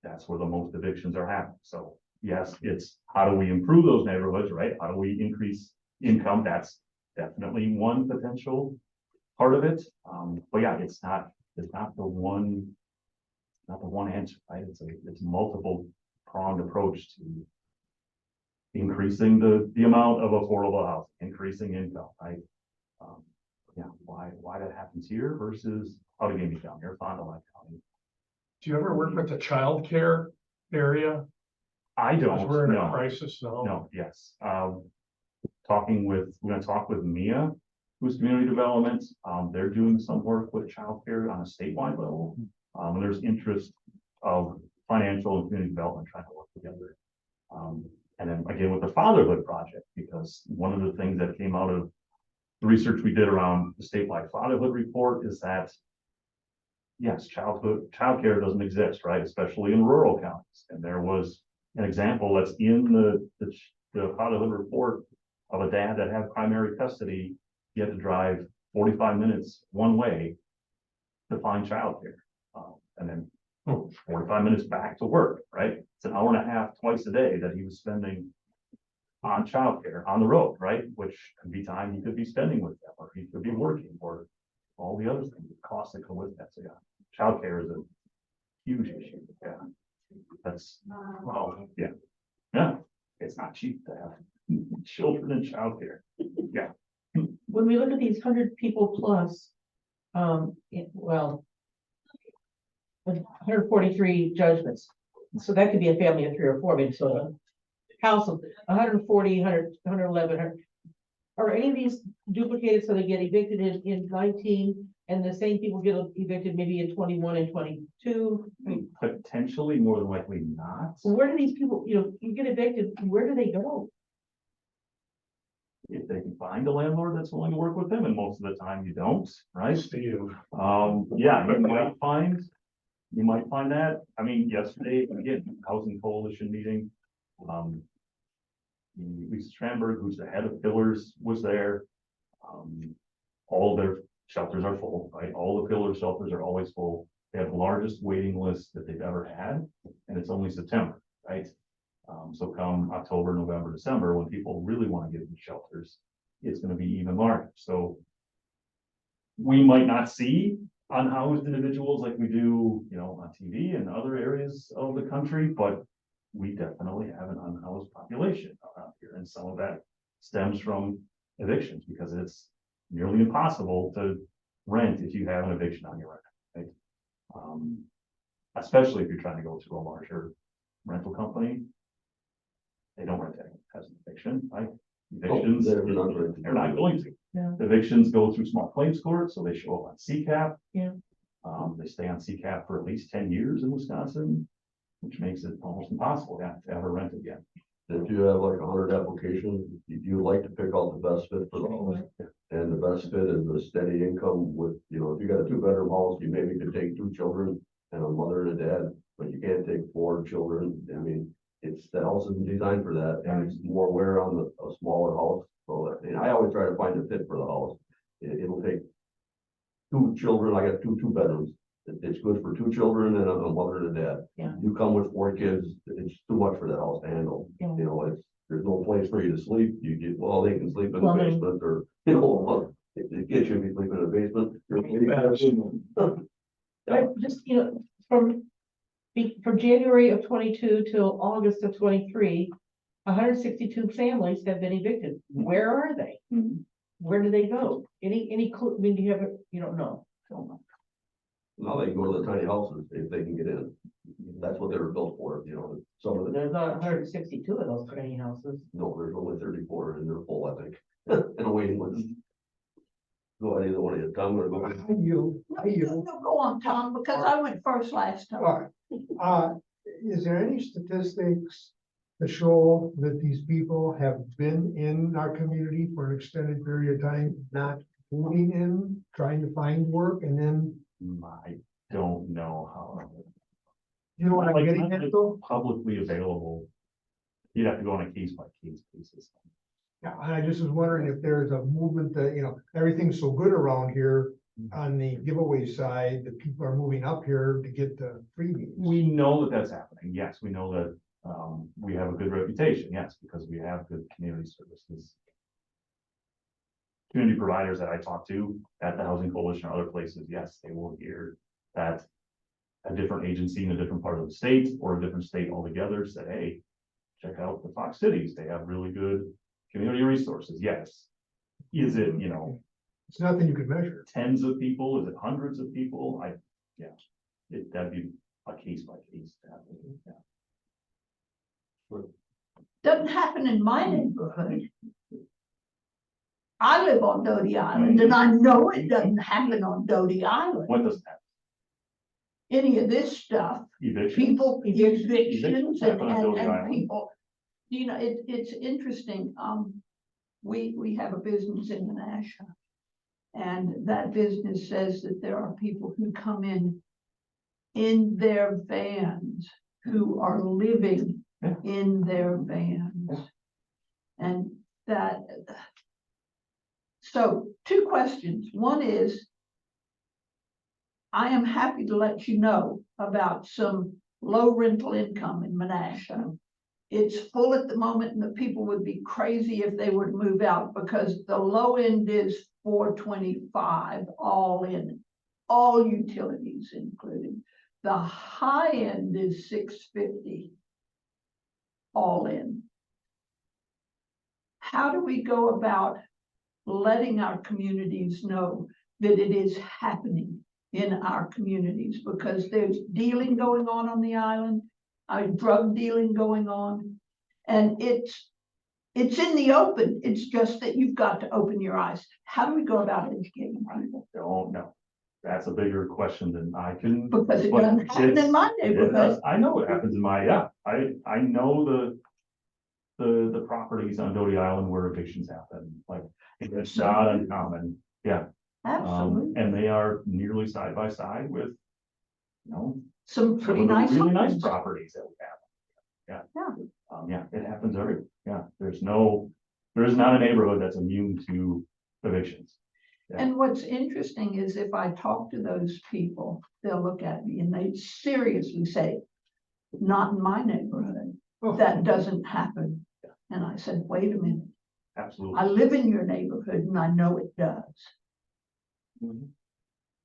that's where the most evictions are happening. So yes, it's how do we improve those neighborhoods, right? How do we increase income? That's definitely one potential part of it. But yeah, it's not the one, answer, right? It's a multiple pronged approach to increasing the amount of affordable housing, increasing income, right? Yeah, why that happens here versus Outagamie County or Fond du Lac County. Do you ever work with the childcare area? I Because don't, we're in a no, crisis now. no, yes. We're gonna talk with Mia, who's community development. They're doing some work with childcare on a statewide level. And there's interest of financial and community development trying to work together. And then again with the fatherhood project, because one of the things that came out of the research we did around the statewide fatherhood report is that yes, childcare doesn't exist, right? Especially in rural counties. And there was an example that's in the fatherhood report of a dad that had primary custody. He had to drive 45 minutes one way to find childcare. And then 45 minutes back to work, right? It's an hour and a half twice a day that he was spending on childcare on the road, right? Which could be time he could be spending with them, or he could be working, or all the other things, the costs that come with that. So yeah, childcare is a huge issue. Yeah, that's yeah. It's not cheap to have children in childcare. Yeah. When we look at these 100 people plus, 143 judgments. So that could be a family of 3 or 4, maybe so a house of 140, 111. Are any of these duplicated so they get evicted in 19 and the same people get evicted maybe in 21 and 22? I mean, potentially, more than likely not. Where do these people, you get evicted, where do they go? If they can find a landlord that's willing to work with them, and most of the time you don't, right? Steve. Yeah, you might find that. I mean, yesterday, again, Housing Coalition meeting. Lisa Stramberg, who's the head of Pillars, was there. All their shelters are full, right? All the Pillar shelters are always full. They have the largest waiting list that they've ever had, and it's only September, right? So come October, November, December, when people really want to get into shelters, it's going to be even larger. So we might not see unhoused individuals like we do, on TV and other areas of the country, but we definitely have an unhoused population around here. And some of that stems from evictions because it's nearly impossible to rent if you have an eviction on your rent, right? Especially if you're trying to go to a larger rental company. They don't rent it as an eviction, right? Evictions, they're not renting. they're not going to. Yeah. Evictions go through small claims court, so they show up on CCAP. Yeah. They stay on CCAP for at least 10 years in Wisconsin, which makes it almost impossible to ever rent again. If you have like 100 applications, you like to pick out the best fit for the house. And the best fit is a steady income with, if you got a 2-bedroom house, you maybe could take 2 children and a mother and a dad, but you can't take 4 children. I mean, the house isn't designed for that, and it's more wear on a smaller house. So I always try to find a fit for the house. It'll take 2 children. I got 2 bedrooms. It's good for 2 children and a mother and a dad. Yeah. You come with 4 kids, it's too much for that house to handle. Yeah. There's no place for you to sleep. They can sleep in the Plumbing. basement, or if the kids should be sleeping in the basement. But just, from January of 22 till August of 23, 162 families have been evicted. Where are they? Where do they go? Any clue? I mean, do you have you don't know? Now they can go to the tiny houses if they can get in. That's what they were built for, some of the, There's not 162 of those tiny houses. no, there's only 34 and they're full, I think, in a waiting list. Go ahead, either one of you, Tom, or go. You. No, go on, Tom, because I went first last time. All right. Is there any statistics to show that these people have been in our community for an extended period of time, not moving in, trying to find work, and then I don't know how. You know what I'm Like, getting not at just though? Publicly available. You'd have to go on a case by case basis. Yeah, and I just was wondering if there's a movement that, everything's so good around here on the giveaway side, that people are moving up here to get the freebies. We know that that's happening. Yes, we know that, we have a good reputation. Yes, because we have good community services. Community providers that I talk to at the Housing Coalition or other places, yes, they will hear that a different agency in a different part of the state or a different state altogether said, hey, check out the Fox Cities. They have really good community resources. Yes. Is it, It's nothing you could measure. tens of people? Is it hundreds of people? That'd be a case by case. Doesn't happen in my neighborhood. I live on Doty Island and I know it doesn't happen on Doty Island. What does that? Any of this stuff, Evictions? people, evictions and, happen on Doty Island. people. It's interesting, we have a business in Menasha. And that business says that there are people who come in their vans, who are living Yeah. in their vans. Yeah. And that, so 2 questions. One is, I am happy to let you know about some low rental income in Menasha. It's full at the moment and the people would be crazy if they were to move out because the low end is $425 all in, all utilities included. The high end is $650 all in. How do we go about letting our communities know that it is happening in our communities? Because there's dealing going on the island, drug dealing going on, and it's in the open. It's just that you've got to open your eyes. How do we go about educating people? Don't know. That's a bigger question than I can. Because it but doesn't happen it's- in my it neighborhood. does. I know what happens in my, I know the properties on Doty Island where evictions happen, like, it's not uncommon, yeah. Absolutely. And they are nearly side by side with, Some some pretty of the nice really nice homes. properties that we have. Yeah. Yeah, it happens everywhere, yeah, there's not a neighborhood that's immune to evictions. Yeah. And what's interesting is if I talk to those people, they'll look at me and they seriously say, not in my neighborhood, that doesn't happen. And I said, wait a minute, Absolutely. I live in your neighborhood and I know it does. Mhm.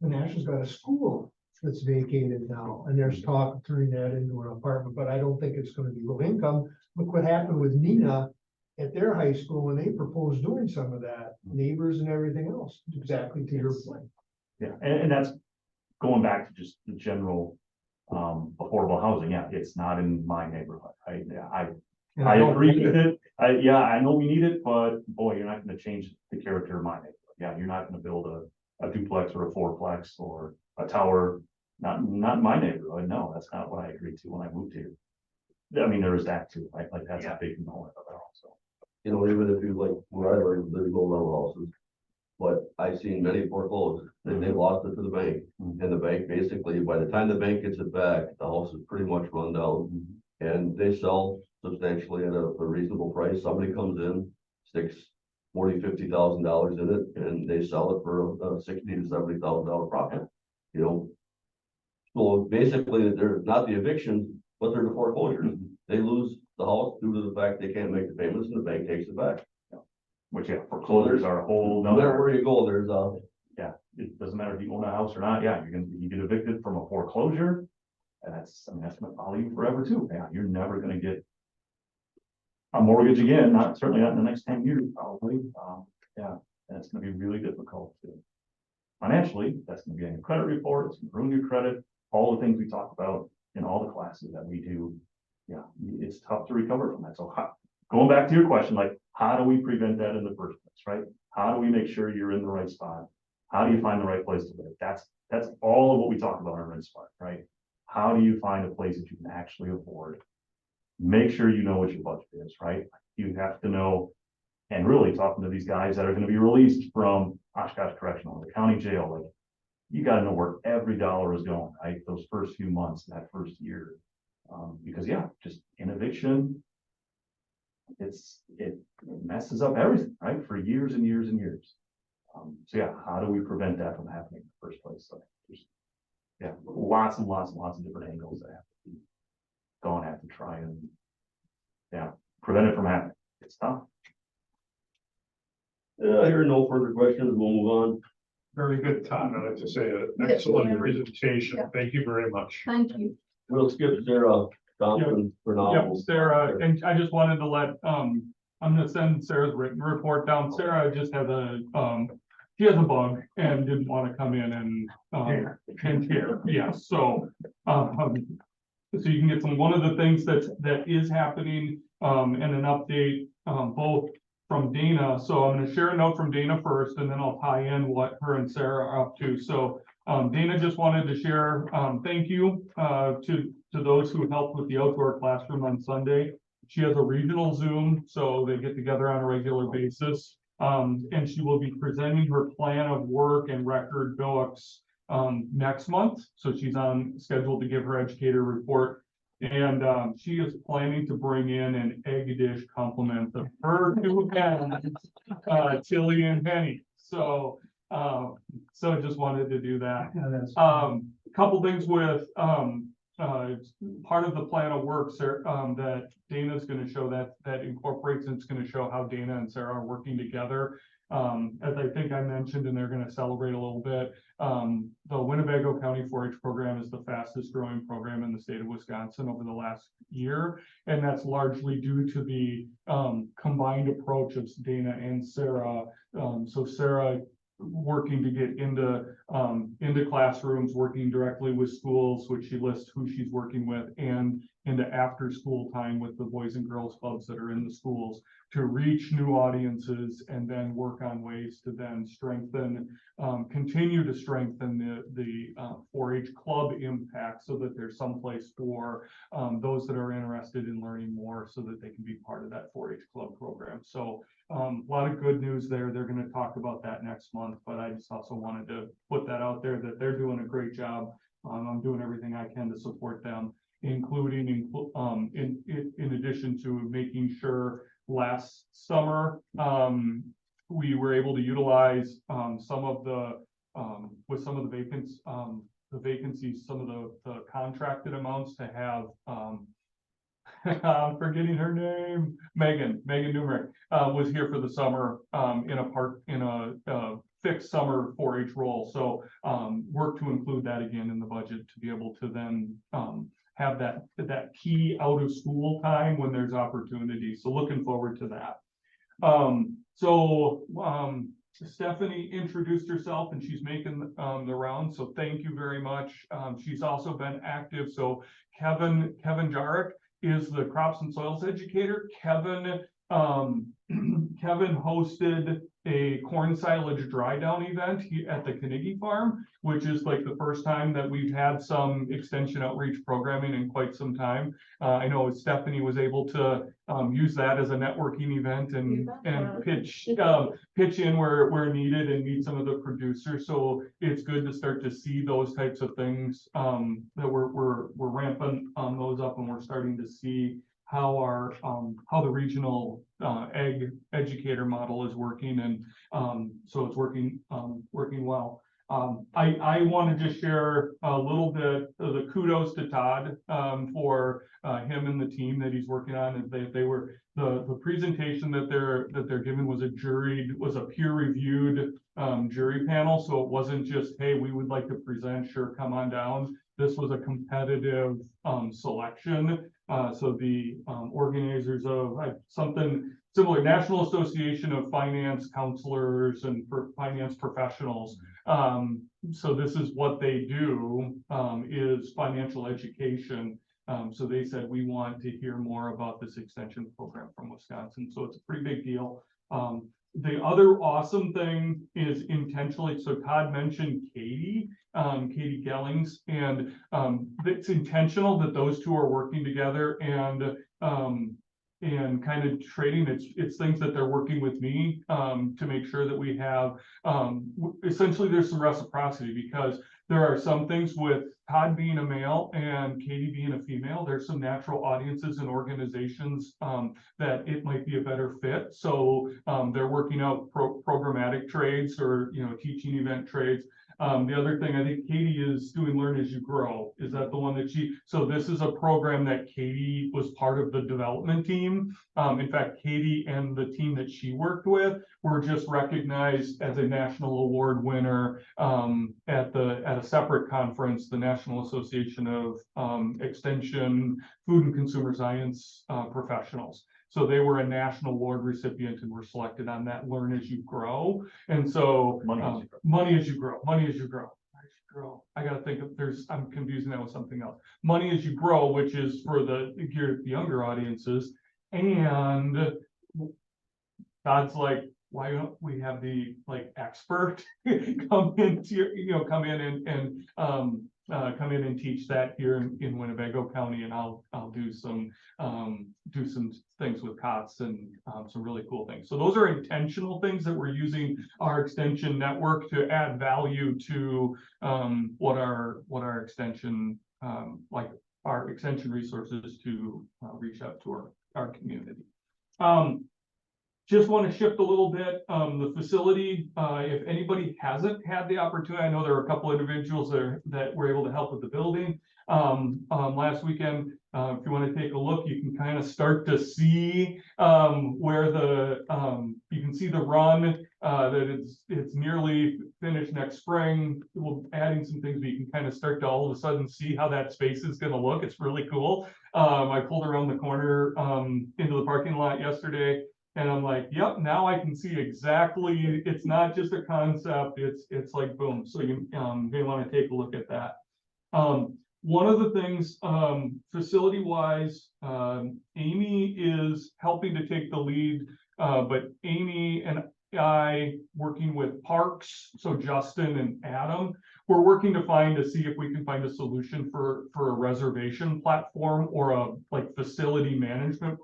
Menasha's got a school that's vacated now, and there's talk of turning that into an apartment, but I don't think it's gonna be low income. Look what happened with Nina at their high school when they proposed doing some of that, neighbors and everything else, exactly to your point. Yeah, and that's going back to just the general affordable housing. Yeah, it's not in my neighborhood. And I don't agree need with it. I know we need it, but boy, you're not gonna change the character of my neighborhood. Yeah, you're not gonna build a duplex or a fourplex or a tower, not in my neighborhood. No, that's not what I agreed to when I moved here. I mean, there is that too, right? Like that's a big component of it also. Even if you like, where I live, there's no rental houses. But I've seen many foreclosed, they lost it to the bank, and the bank basically, by the time the bank gets it back, the house is pretty much run down. And they sell substantially at a reasonable price. Somebody comes in, sticks $40,000-$50,000 in it, and they sell it for a $60,000 to $70,000 profit. So basically, they're not the evictions, but they're the foreclosures. They lose the house due to the fact they can't make the payments, and the bank takes it back. Which, yeah, foreclosures are a whole No matter nother, where you go, there's it doesn't matter if you own a house or not. Yeah, you get evicted from a foreclosure. And that's gonna follow you forever too. Yeah, you're never gonna get a mortgage again, certainly not in the next 10 years, probably. Yeah, and it's gonna be really difficult to. Financially, that's gonna be on your credit report, it's gonna ruin your credit, all the things we talk about in all the classes that we do. Yeah, it's tough to recover from that. So going back to your question, like, how do we prevent that in the first place, right? How do we make sure you're in the right spot? How do you find the right place to live? That's all of what we talk about in Rent Smart, right? How do you find a place that you can actually afford? Make sure you know what your budget is, right? You have to know, and really talking to these guys that are going to be released from Oshkosh Correctional, the county jail, like, you gotta know where every dollar is going, right? Those first few months, that first year. Because yeah, just innovation. It messes up everything, right? For years and years and years. So yeah, how do we prevent that from happening in the first place? So there's, yeah, lots and lots and lots of different angles that have to be gone at to try and, yeah, prevent it from happening. It's tough. Yeah, here are no further questions. We'll move on. Very good, Todd. I'd like to say an Yeah. excellent presentation. Yeah. Thank you very much. Thank you. We'll skip Sarah Thompson for now. Yep, Sarah, and I just wanted to let, I'm gonna send Sarah's written report down. Sarah just has she has a bug and didn't want to come in and care, yeah, so you can get one of the things that is happening, and an update, both from Dana. So I'm gonna share a note from Dana first, and then I'll tie in what her and Sarah are up to. So Dana just wanted to share, thank you to those who helped with the outdoor classroom on Sunday. She has a regional Zoom, so they get together on a regular basis. And she will be presenting her plan of work and record books next month. So she's on schedule to give her educator report. And she is planning to bring in an egg dish complement of her two hens, Tilly and Penny. So just wanted to do that. Yeah, that's. Couple things with part of the plan of work, Sarah, that Dana's going to show that incorporates, and it's going to show how Dana and Sarah are working together. As I think I mentioned, and they're going to celebrate a little bit, the Winnebago County 4-H program is the fastest growing program in the state of Wisconsin over the last year. And that's largely due to the combined approach of Dana and Sarah. So Sarah working to get into classrooms, working directly with schools, which she lists who she's working with, and into after school time with the Boys and Girls Clubs that are in the schools to reach new audiences, and then work on ways to then strengthen, continue to strengthen the 4-H club impact, so that there's some place for those that are interested in learning more, so that they can be part of that 4-H club program. So a lot of good news there. They're going to talk about that next month, but I just also wanted to put that out there that they're doing a great job. I'm doing everything I can to support them, including in addition to making sure last summer we were able to utilize some of the with some of the vacancies, some of the contracted amounts to have I'm forgetting her name. Megan Numerick was here for the summer in a fixed summer 4-H role. So work to include that again in the budget to be able to then have that key out of school time when there's opportunity. So looking forward to that. Stephanie introduced herself and she's making the round. So thank you very much. She's also been active. So Kevin Jarek is the crops and soils educator. Kevin hosted a corn silage dry down event at the Carnegie farm, which is like the first time that we've had some extension outreach programming in quite some time. I know Stephanie was able to use that as a networking event and pitch in where needed and meet some of the producers. So it's good to start to see those types of things that we're ramping those up, and we're starting to see how how the regional ag educator model is working, and so it's working well. I want to just share a little bit of the kudos to Todd for him and the team that he's working on. They were the presentation that they're giving was a peer reviewed jury panel, so it wasn't just, hey, we would like to present, sure, come on down. This was a competitive selection. So the organizers of something similar, National Association of Finance Counselors and Finance Professionals. So this is what they do, is financial education. So they said, we want to hear more about this extension program from Wisconsin. So it's a pretty big deal. The other awesome thing is intentionally, so Todd mentioned Katie Gellings, and it's intentional that those two are working together, and and kind of trading. It's things that they're working with me, to make sure that we have, essentially there's some reciprocity, because there are some things with Todd being a male and Katie being a female, there's some natural audiences and organizations, that it might be a better fit. So, they're working out programmatic trades, or, teaching event trades. The other thing, I think Katie is doing Learn as You Grow. Is that the one that so this is a program that Katie was part of the development team. In fact, Katie and the team that she worked with were just recognized as a national award winner, at a separate conference, the National Association of, Extension, Food and Consumer Science, Professionals. So they were a national award recipient and were selected on that Learn as You Grow. And so money as you grow. I gotta think of, I'm confusing that with something else. Money as You Grow, which is for the younger audiences. And God's like, why don't we have the expert come in and teach that here in Winnebago County, and I'll do some things with COTS and some really cool things. So those are intentional things that we're using our extension network to add value to what our extension our extension resources to reach out to our community. Just want to shift a little bit, the facility, if anybody hasn't had the opportunity, I know there are a couple individuals that were able to help with the building last weekend. If you want to take a look, you can kind of start to see where you can see the run, that it's nearly finished next spring. We're adding some things, but you can kind of start to all of a sudden see how that space is going to look. It's really cool. I pulled around the corner into the parking lot yesterday, and I'm like, yep, now I can see exactly, it's not just a concept, it's like, boom. So you may want to take a look at that. One of the things, facility-wise, Amy is helping to take the lead, but Amy and I, working with Parks, so Justin and Adam, we're working to see if we can find a solution for a reservation platform, or a facility management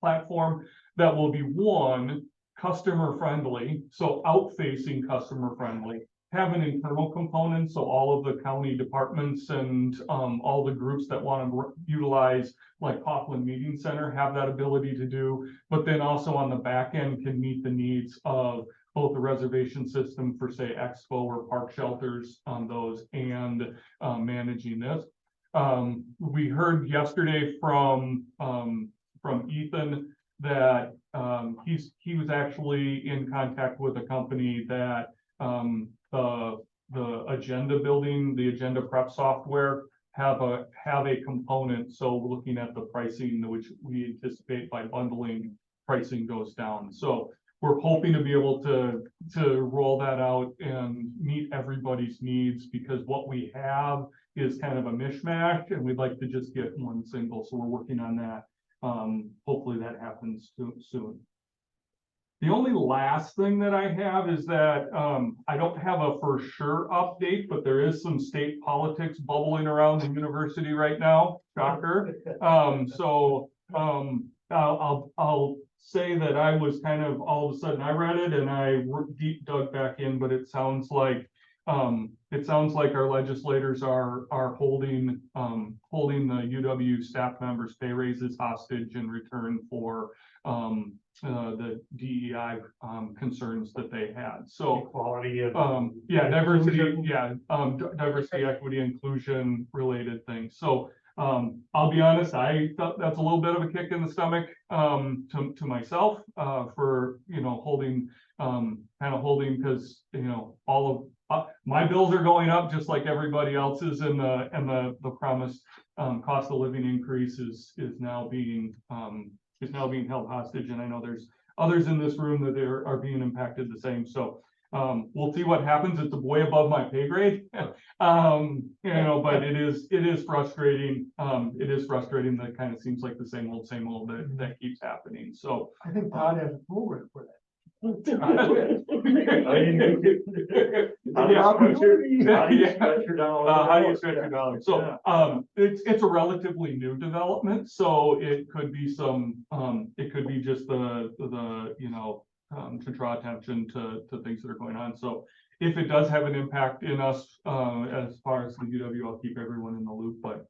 platform that will be, one, customer friendly, so out-facing customer friendly, have an internal component, so all of the county departments and all the groups that want to utilize Coughlin Meeting Center have that ability to do, but then also on the back end can meet the needs of both the reservation system for, say, Expo or park shelters on those, and managing this. We heard yesterday from Ethan that he was actually in contact with a company that the agenda building, the agenda prep software have a component. So looking at the pricing, which we anticipate by bundling, pricing goes down. So we're hoping to be able to roll that out and meet everybody's needs, because what we have is kind of a mishmash, and we'd like to just get one single. So we're working on that. Hopefully that happens soon. The only last thing that I have is that I don't have a for sure update, but there is some state politics bubbling around the university right now. Shocker. So I'll say that I was kind of, all of a sudden I read it and I deep dug back in, but it sounds like our legislators are holding the UW staff members' pay raises hostage in return for the DEI concerns that they had. So Equality of diversity, inclusion. Diversity, equity, inclusion related things. So I'll be honest, I thought that's a little bit of a kick in the stomach to myself for holding because all of my bills are going up just like everybody else's, and the promised cost of living increase is now being held hostage. And I know there's others in this room that are being impacted the same. So we'll see what happens. It's way above my pay grade, but it is frustrating. It is frustrating that it kind of seems like the same old that keeps happening. So I think Todd has a program for that. How do you stretch your dollar? How do you stretch your dollar? So, it's a relatively new development, so it could be it could be just the, you know, to draw attention to things that are going on. So if it does have an impact in us, as far as the UW, I'll keep everyone in the loop, but,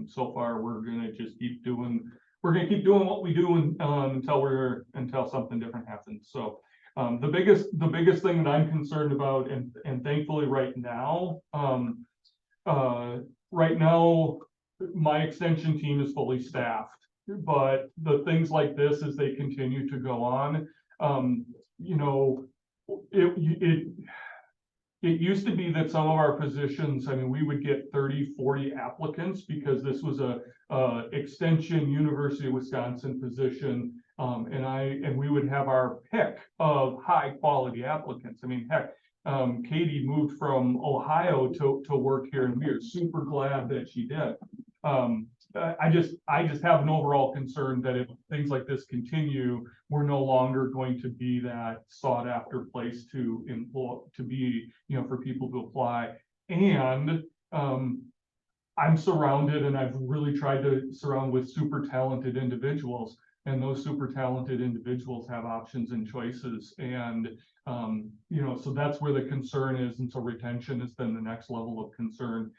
so far, we're gonna just keep doing what we do until something different happens. So, the biggest thing that I'm concerned about, and thankfully right now, my extension team is fully staffed. But the things like this, as they continue to go on, you know, it used to be that some of our positions, I mean, we would get 30, 40 applicants because this was a extension University of Wisconsin position. And we would have our pick of high quality applicants. I mean, heck, Katie moved from Ohio to work here, and we are super glad that she did. I just have an overall concern that if things like this continue, we're no longer going to be that sought after place to employ, to be, you know, for people to apply. And I'm surrounded, and I've really tried to surround with super talented individuals, and those super talented individuals have options and choices. And you know, so that's where the concern is. And so retention has been the next level of concern.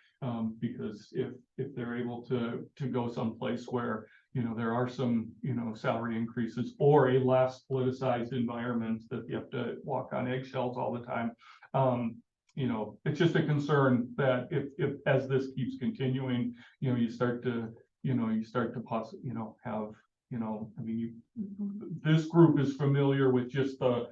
Because if they're able to go someplace where, you know, there are some, you know, salary increases or a less politicized environment that you have to walk on eggshells all the time, you know, it's just a concern that if as this keeps continuing, you know, you start to possibly, you know, have, you know, I mean, this group is familiar with just the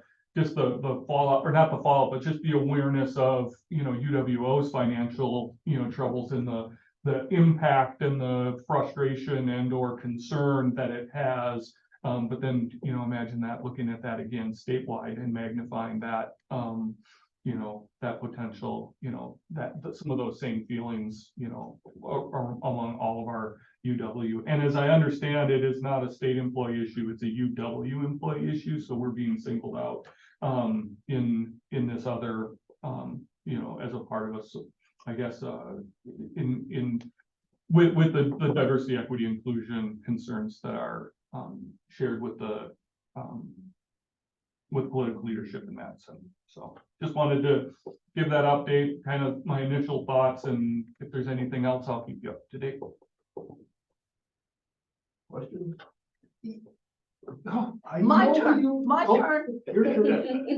fallout, or not the fallout, but just the awareness of, you know, UWO's financial, you know, troubles, and the impact and the frustration and or concern that it has. But then, you know, imagine that, looking at that again statewide and magnifying that, you know, that potential, you know, that some of those same feelings, you know, are among all of our UW. And as I understand, it is not a state employee issue, it's a UW employee issue. So we're being singled out in this other, you know, as a part of us, I guess, with the diversity, equity, inclusion concerns that are shared with the with political leadership in that sense. So just wanted to give that update, kind of my initial thoughts, and if there's anything else, I'll keep you up to date. Question? My turn, my Oh. turn. Your turn.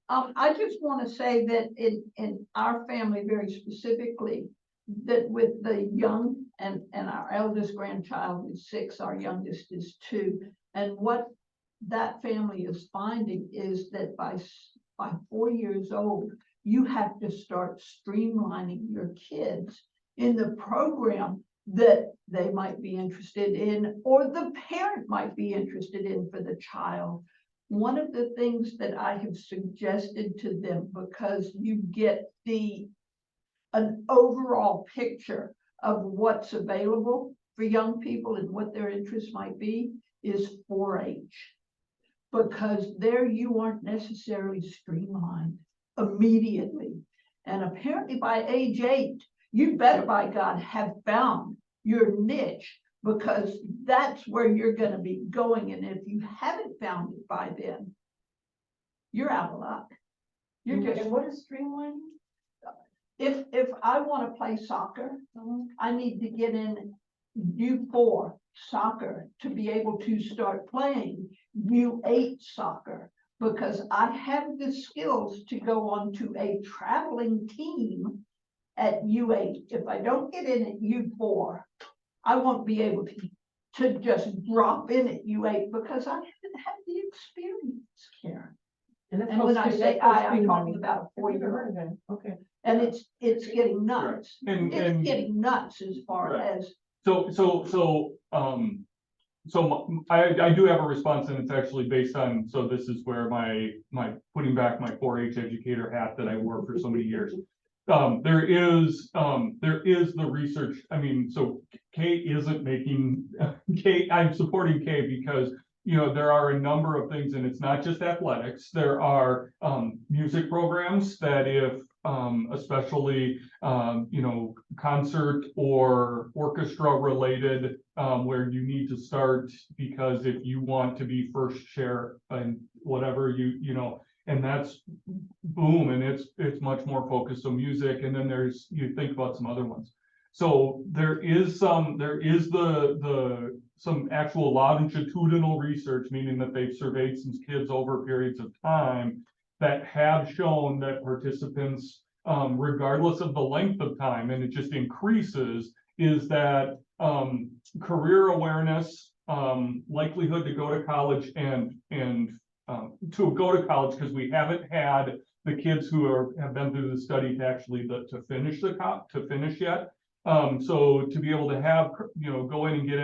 I just want to say that in our family, very specifically, that with the young and our eldest grandchild is 6, our youngest is 2. And what that family is finding is that by 4 years old, you have to start streamlining your kids in the program that they might be interested in, or the parent might be interested in for the child. One of the things that I have suggested to them, because you get an overall picture of what's available for young people and what their interests might be, is 4-H. Because there you aren't necessarily streamlined immediately. And apparently by age 8, you better, by God, have found your niche, because that's where you're going to be going. And if you haven't found it by then, you're out of luck. You're just, And what is streamlining? if I want to play soccer, I need to get in U4 soccer to be able to start playing U8 soccer, because I have the skills to go on to a traveling team at U8. If I don't get in at U4, I won't be able to just drop in at U8, because I haven't had the experience, Karen. And when I say I'm talking about 4-year-old. Okay. And it's getting nuts. And It's getting nuts as far Right. as, So I do have a response, and it's actually based on, so this is where my putting back my 4-H educator hat that I wore for so many years. There is the research. I mean, so Kay isn't making I'm supporting Kay because, you know, there are a number of things, and it's not just athletics. There are music programs that if especially you know, concert or orchestra related, where you need to start, because if you want to be first chair and whatever you know, and that's boom, and it's much more focused on music. And then there's, you think about some other ones. So there is some actual longitudinal research, meaning that they've surveyed some kids over periods of time that have shown that participants, regardless of the length of time, and it just increases, is that career awareness, likelihood to go to college and to go to college, because we haven't had the kids who have been through the study to actually to finish yet. So to be able to have, you know, go in and get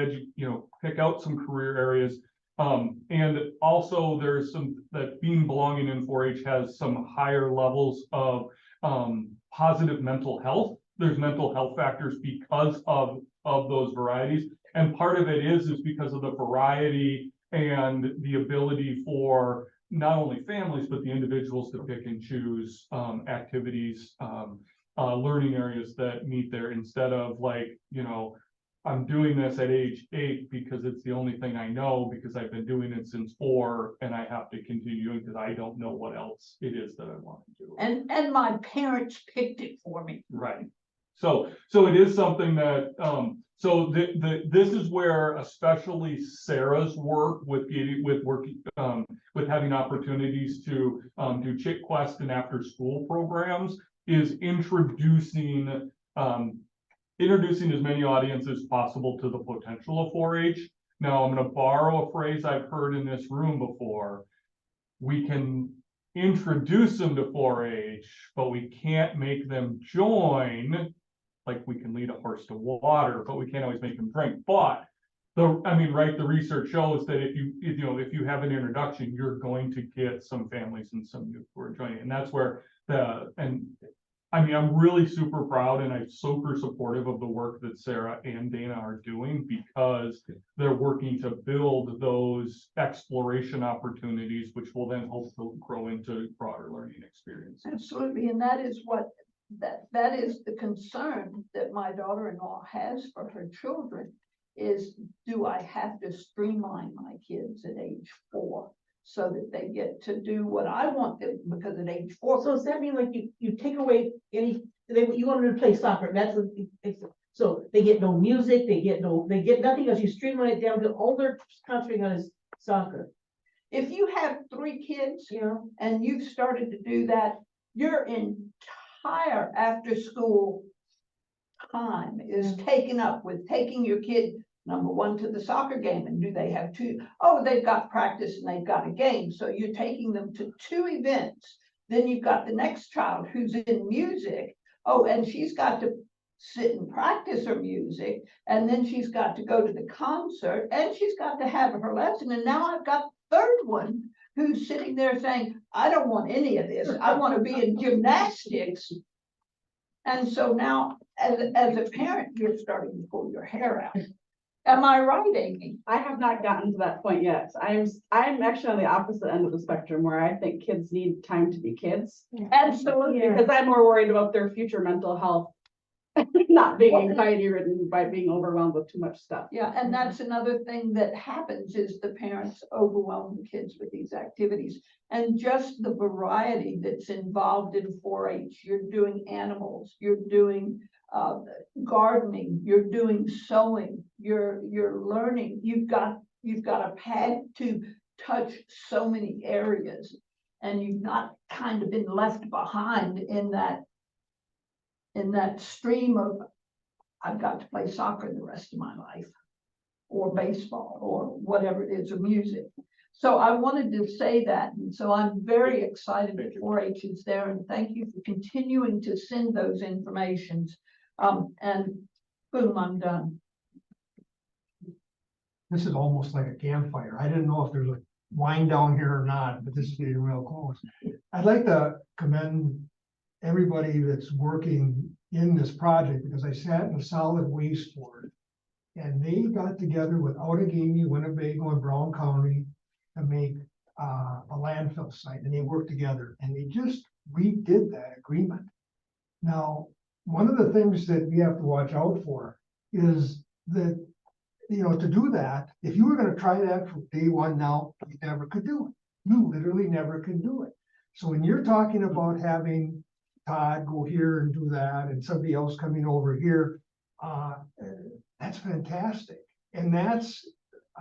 pick out some career areas. And also there's some that being belonging in 4-H has some higher levels of positive mental health. There's mental health factors because of those varieties. And part of it is because of the variety and the ability for not only families, but the individuals to pick and choose activities, learning areas that meet there, instead of like, you know, I'm doing this at age 8 because it's the only thing I know, because I've been doing it since 4 and I have to continue doing because I don't know what else it is that I want to do. And my parents picked it for me. Right. So it is something that, this is where especially Sarah's work with having opportunities to do Chick Quest and after school programs is introducing as many audiences as possible to the potential of 4-H. Now, I'm going to borrow a phrase I've heard in this room before. We can introduce them to 4-H, but we can't make them join. Like we can lead a horse to water, but we can't always make them drink. But the research shows that if you have an introduction, you're going to get some families and some youth who are joining. And that's where I'm really super proud and I'm super supportive of the work that Sarah and Dana are doing, because they're working to build those exploration opportunities, which will then hopefully grow into broader learning experiences. Absolutely, and that is what that is the concern that my daughter-in-law has for her children, is do I have to streamline my kids at age 4 so that they get to do what I want them, because at age 4. So does that mean like you take away you want them to play soccer? That's what so they get no music, they get nothing else. You streamline it down to all they're concentrating on is soccer. If you have 3 kids, and you've started to do that, your entire after school time is taken up with taking your kid, number 1, to the soccer game. And do they have 2? Oh, they've got practice and they've got a game. So you're taking them to 2 events. Then you've got the next child who's in music. Oh, and she's got to sit and practice her music. And then she's got to go to the concert and she's got to have her lesson. And now I've got the 3rd one who's sitting there saying, I don't want any of this. I want to be in gymnastics. And so now as a parent, you're starting to pull your hair out. Am I right, Amy? I have not gotten to that point yet. I'm actually on the opposite end of the spectrum, where I think kids need time to be kids. Absolutely. Because I'm more worried about their future mental health, not being anxiety ridden by being overwhelmed with too much stuff. Yeah, and that's another thing that happens, is the parents overwhelm the kids with these activities. And just the variety that's involved in 4-H. You're doing animals, you're doing gardening, you're doing sewing, you're learning. You've got a pad to touch so many areas, and you've not kind of been left behind in that stream of, I've got to play soccer the rest of my life, or baseball, or whatever it is, or music. So I wanted to say that, and so I'm very excited that 4-H is there, and thank you for continuing to send those informations. And boom, I'm done. This is almost like a campfire. I didn't know if there's a wine down here or not, but this is getting real close. I'd like to commend everybody that's working in this project, because I sat in a solid waste board and they got together with Outagamie, Winnebago, and Brown County to make a landfill site, and they worked together, and they just redid that agreement. Now, one of the things that we have to watch out for is that, you know, to do that, if you were gonna try that from day one now, you never could do it. You literally never can do it. So when you're talking about having Todd go here and do that, and somebody else coming over here, that's fantastic. And that's,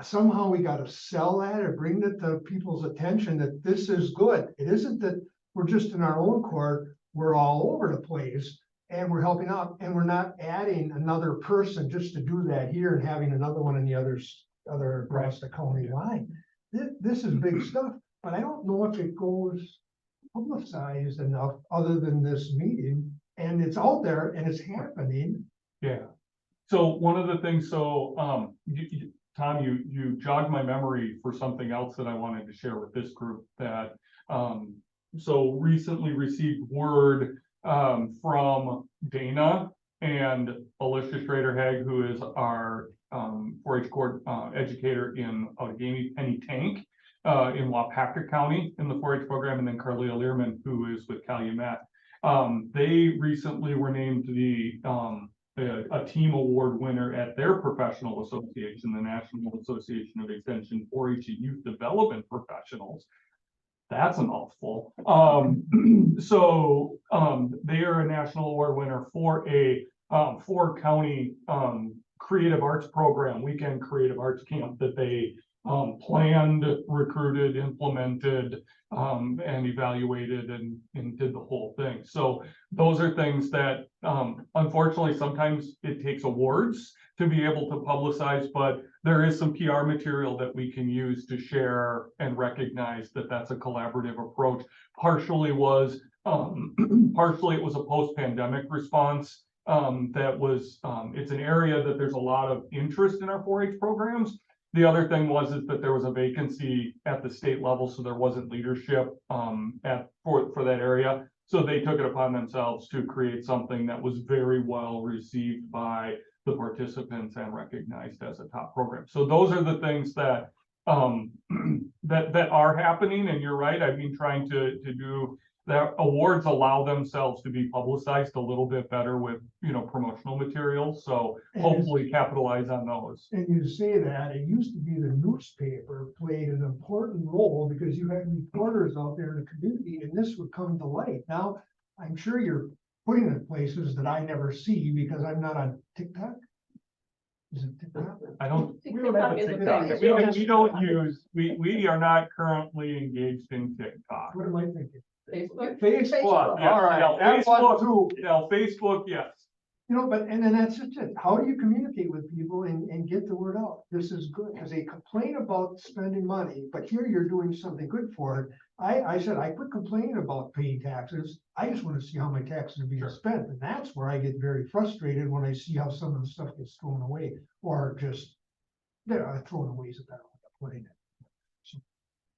somehow we gotta sell that or bring it to people's attention that this is good. It isn't that we're just in our own court, we're all over the place and we're helping out, and we're not adding another person just to do that here and having another one in the other across the county line. This is big stuff, but I don't know if it goes publicized enough other than this meeting, and it's out there and it's happening. Yeah. So one of the things, so, Tom, you jogged my memory for something else that I wanted to share with this group that, so recently received word, from Dana and Alicia Schrader-Hag, who is our, 4-H court, educator in Allegheny Penny Tank, in Wapaka County in the 4-H program, and then Carlia Learman, who is with Calumet. They recently were named a team award winner at their professional association, the National Association of Extension 4-H Youth Development Professionals. That's a mouthful. So they are a national award winner for a 4-county creative arts program, weekend creative arts camp that they planned, recruited, implemented, and evaluated and did the whole thing. So those are things that unfortunately sometimes it takes awards to be able to publicize, but there is some PR material that we can use to share and recognize that that's a collaborative approach. Partially it was a post-pandemic response that was, it's an area that there's a lot of interest in our 4-H programs. The other thing is that there was a vacancy at the state level, so there wasn't leadership for that area. So they took it upon themselves to create something that was very well received by the participants and recognized as a top program. So those are the things that that are happening. And you're right. I've been trying to do that. Awards allow themselves to be publicized a little bit better with, you know, promotional materials. So hopefully capitalize on those. And you say that, it used to be the newspaper played an important role because you had reporters out there in the community and this would come to light. Now, I'm sure you're putting it in places that I never see because I'm not on TikTok. Is it TikTok? I don't, We don't have a TikTok. we are not currently engaged in TikTok. What am I thinking? Facebook. Facebook, Yes, all right, no, that's one too. Now, Facebook, yes. You know, but, and then that's just it. How do you communicate with people and get the word out? This is good, because they complain about spending money, but here you're doing something good for it. I said, I quit complaining about paying taxes. I just want to see how my taxes are being spent. And that's where I get very frustrated when I see how some of the stuff gets thrown away or just, they're thrown away is a better way of putting it. So,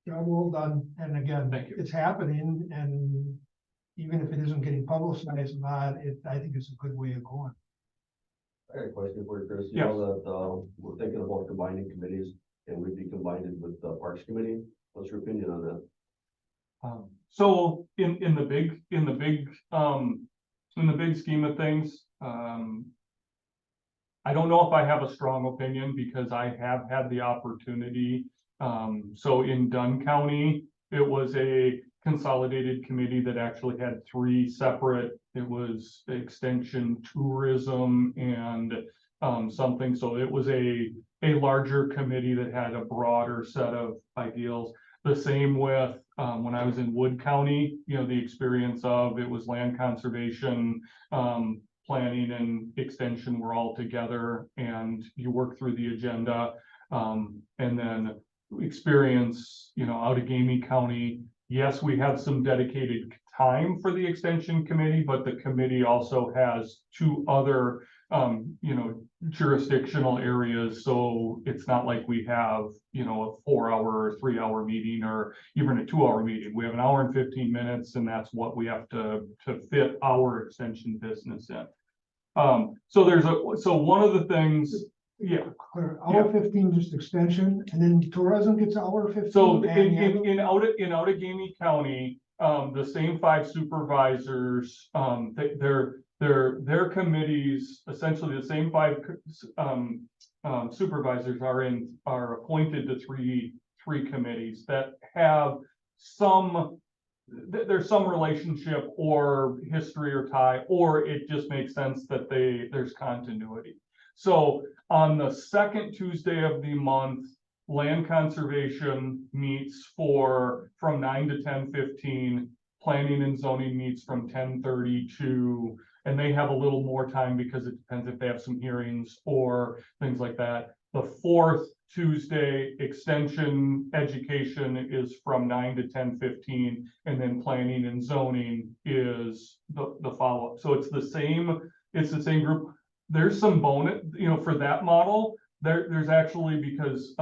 job well done. And again, Thank you. it's happening, and even if it isn't getting publicized, I think it's a good way of going. I got a question for you, Chris. You Yes. know that, we're thinking about combining committees and we'd be combined with the Parks Committee. What's your opinion on that? So in the big scheme of things, I don't know if I have a strong opinion because I have had the opportunity. So in Dunn County, it was a consolidated committee that actually had 3 separate, it was extension, tourism, and something. So it was a larger committee that had a broader set of ideals. The same with when I was in Wood County, you know, the experience of it was land conservation, planning and extension were all together, and you work through the agenda. And then experience, you know, out of Gamey County. Yes, we have some dedicated time for the extension committee, but the committee also has 2 other, you know, jurisdictional areas. So it's not like we have, you know, a 4-hour or 3-hour meeting or even a 2-hour meeting. We have an hour and 15 minutes, and that's what we have to fit our extension business in. So one of the things Yeah, Clear, hour 15 just extension, and then tourism gets hour 15. so and the other- in Outagamie County, the same 5 supervisors, their committees, essentially the same 5 supervisors are appointed to three committees that have there's some relationship or history or tie, or it just makes sense that there's continuity. So on the second Tuesday of the month, land conservation meets from 9 to 10:15. Planning and zoning meets from 10:30 to, and they have a little more time because it depends if they have some hearings or things like that. The fourth Tuesday, extension education is from 9 to 10:15, and then planning and zoning is the follow-up. So it's the same group. There's some bonus, for that model. There's actually, because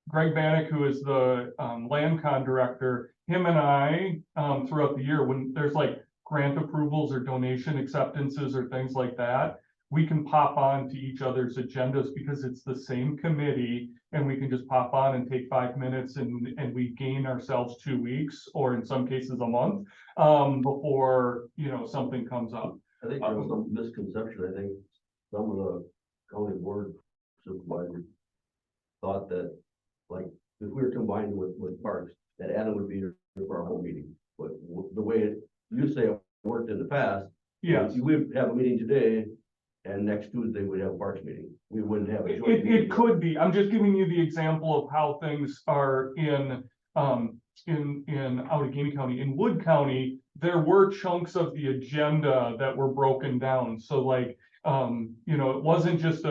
Greg Bannock, who is the land con director, him and I, throughout the year, when there's like grant approvals or donation acceptances or things like that, we can pop on to each other's agendas because it's the same committee, and we can just pop on and take 5 minutes, and we gain ourselves 2 weeks, or in some cases a month, before, something comes up. I think there was some misconception. I think some of the county board supervisors thought that, like, if we were combined with parks, that Adam would be here for our whole meeting. But the way you say it worked in the past, Yes. we would have a meeting today, and next Tuesday we'd have a parks meeting. We wouldn't have a joint meeting. It could be. I'm just giving you the example of how things are in Outagamie County. In Wood County, there were chunks of the agenda that were broken down. So like, it wasn't just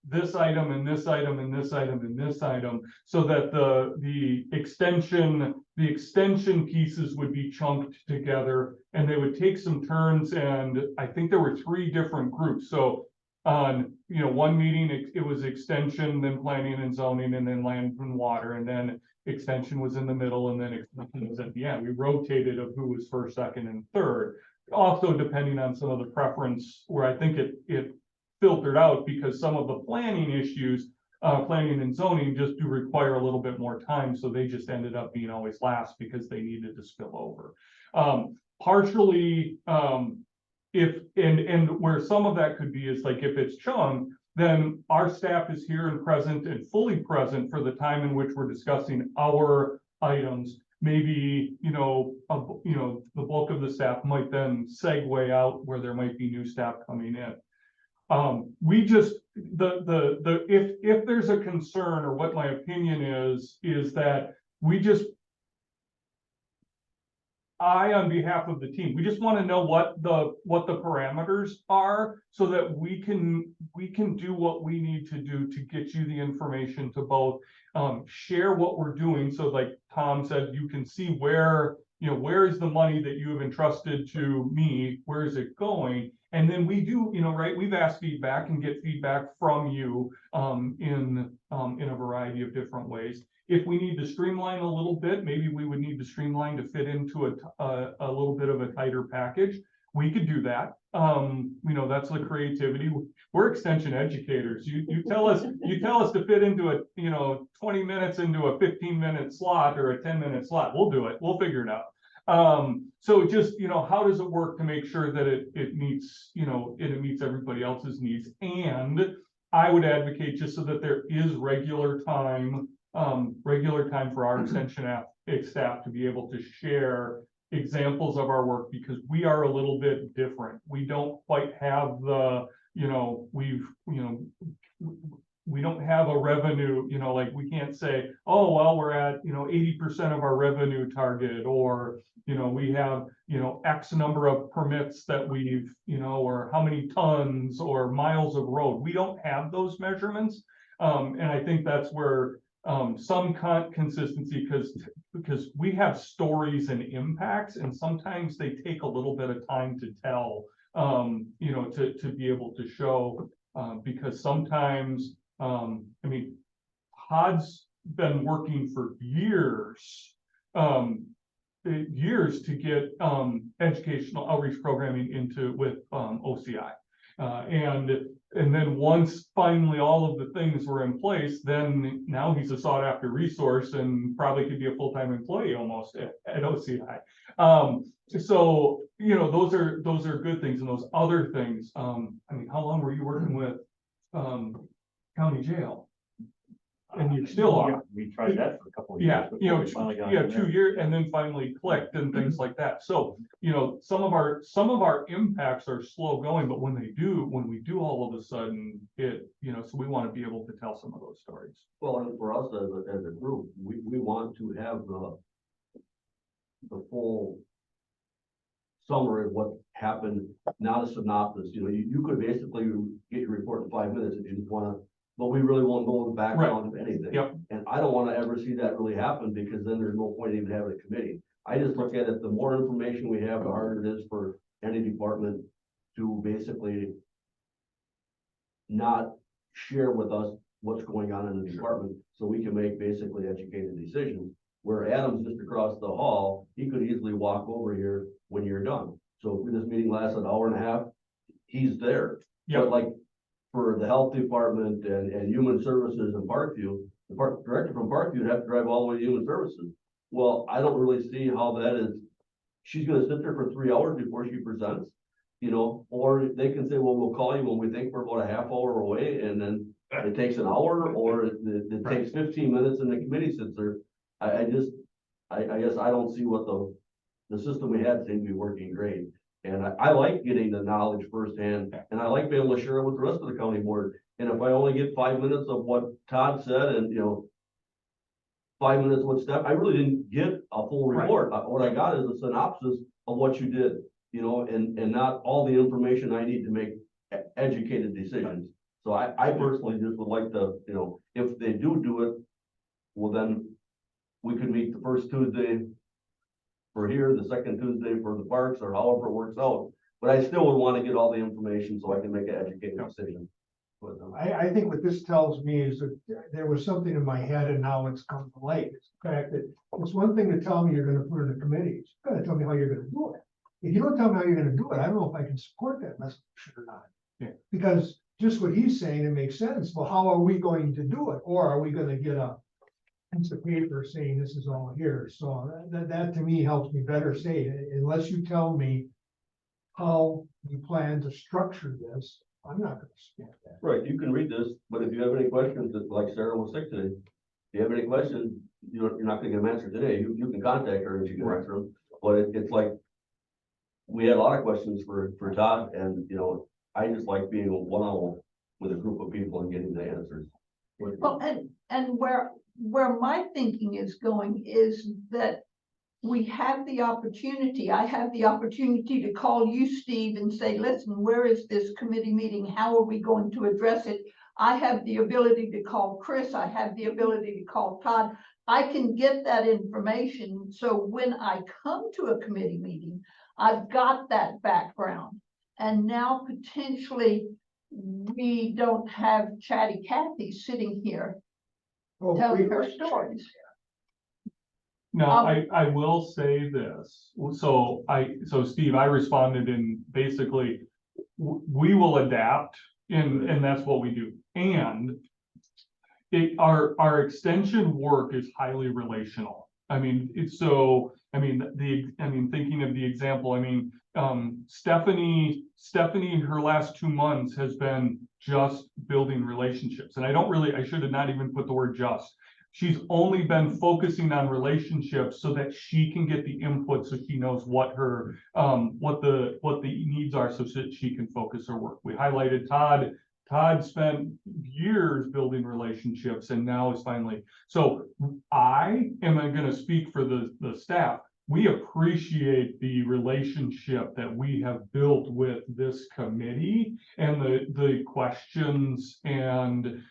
this item and this item and this item and this item, so that the extension pieces would be chunked together, and they would take some turns. And I think there were 3 different groups. So on, one meeting, it was extension, then planning and zoning, and then land and water, and then extension was in the middle, and then extension was at the end. We rotated of who was first, second, and third. Also, depending on some of the preference, where I think it filtered out, because some of the planning issues, planning and zoning, just do require a little bit more time, so they just ended up being always last because they needed to spill over. Partially, and where some of that could be is like, if it's chunked, then our staff is here and present and fully present for the time in which we're discussing our items. Maybe, the bulk of the staff might then segue out where there might be new staff coming in. We just, if there's a concern, or what my opinion is that on behalf of the team, we just want to know what the parameters are, so that we can do what we need to do to get you the information to both share what we're doing. So like Tom said, you can see where is the money that you have entrusted to me, where is it going? And then we do, right, we've asked feedback and get feedback from you in a variety of different ways. If we need to streamline a little bit, maybe we would need to streamline to fit into a little bit of a tighter package. We could do that. That's the creativity. We're extension educators. You tell us to fit into 20 minutes into a 15-minute slot or a 10-minute slot. We'll do it. We'll figure it out. So just, how does it work to make sure that it meets, it meets everybody else's needs? And I would advocate, just so that there is regular time for our extension staff to be able to share examples of our work, because we are a little bit different. We don't quite have we don't have a revenue, like we can't say, oh, well, we're at, 80% of our revenue target, or, we have, X number of permits that we've, or how many tons or miles of road. We don't have those measurements. And I think that's where some consistency, because we have stories and impacts, and sometimes they take a little bit of time to tell, to be able to show, because sometimes, Todd's been working for years to get educational outreach programming with OCI. And then once finally all of the things were in place, then now he's a sought after resource and probably could be a full-time employee almost at OCI. So, you know, those are good things, and those other things, I mean, how long were you working with, county jail? And you still Yeah, are. we tried that for a couple of Yeah, years. you know, before we finally got yeah, in there. 2 years and then finally clicked and things like that. So, you know, some of our impacts are slow going, but when we do all of a sudden, you know, so we want to be able to tell some of those stories. Well, and for us as a group, we want to have the full summary of what happened, not a synopsis. You know, you could basically get your report in 5 minutes if you just wanna, but we really won't know the background of anything. Yep. And I don't wanna ever see that really happen, because then there's no point in even having a committee. I just look at it, the more information we have, the harder it is for any department to basically not share with us what's going on in the department, so we can make basically educated decisions. Where Adam's just across the hall, he could easily walk over here when you're done. So if this meeting lasts an hour and a half, he's there. Yep. But like for the health department and human services in Parkview, the park director from Parkview would have to drive all the way to human services. Well, I don't really see how that is. She's gonna sit there for 3 hours before she presents, you know, or they can say, well, we'll call you when we think we're about a half hour away, and then it takes an hour, or it takes 15 minutes and the committee sits there. I guess I don't see what the system we had seemed to be working great. And I like getting the knowledge firsthand, and I like being able to share it with the rest of the county board. And if I only get 5 minutes of what Todd said and, you know, 5 minutes with Steph, I really didn't get a full Right. report. What I got is a synopsis of what you did, you know, and not all the information I need to make educated decisions. So I personally just would like to, you know, if they do it, well, then we could meet the first Tuesday for here, the second Tuesday for the parks, or however it works out. But I still would want to get all the information so I can make an educated decision. But, I think what this tells me is that there was something in my head and now it's come to light. It's the fact that it's one thing to tell me you're gonna put in a committee. It's gotta tell me how you're gonna do it. If you don't tell me how you're gonna do it, I don't know if I can support that message or not. Yeah. Because just what he's saying, it makes sense. Well, how are we going to do it? Or are we gonna get a piece of paper saying this is all here? So that to me helps me better say, unless you tell me how you plan to structure this, I'm not gonna support that. right, you can read this, but if you have any questions, like Sarah was sick today, if you have any questions, you're not gonna get them answered today. You can contact her and she can answer them. But it's like, we had a lot of questions for Todd, and, you know, I just like being one-on-one with a group of people and getting the answers. Well, and where my thinking is going is that we have the opportunity, I have the opportunity to call you, Steve, and say, listen, where is this committee meeting? How are we going to address it? I have the ability to call Chris. I have the ability to call Todd. I can get that information. So when I come to a committee meeting, I've got that background. And now potentially we don't have Chatty Cathy sitting here Oh, telling we her heard stories. Now, Um, I will say this, so Steve, I responded in basically, we will adapt, and that's what we do. And our extension work is highly relational. I mean, thinking of the example, Stephanie, in her last 2 months has been just building relationships. And I should have not even put the word just. She's only been focusing on relationships so that she can get the input, so she knows what her, what the needs are, so that she can focus her work. We highlighted Todd. Todd spent years building relationships, and now is finally, so I am gonna speak for the staff. We appreciate the relationship that we have built with this committee and the questions and,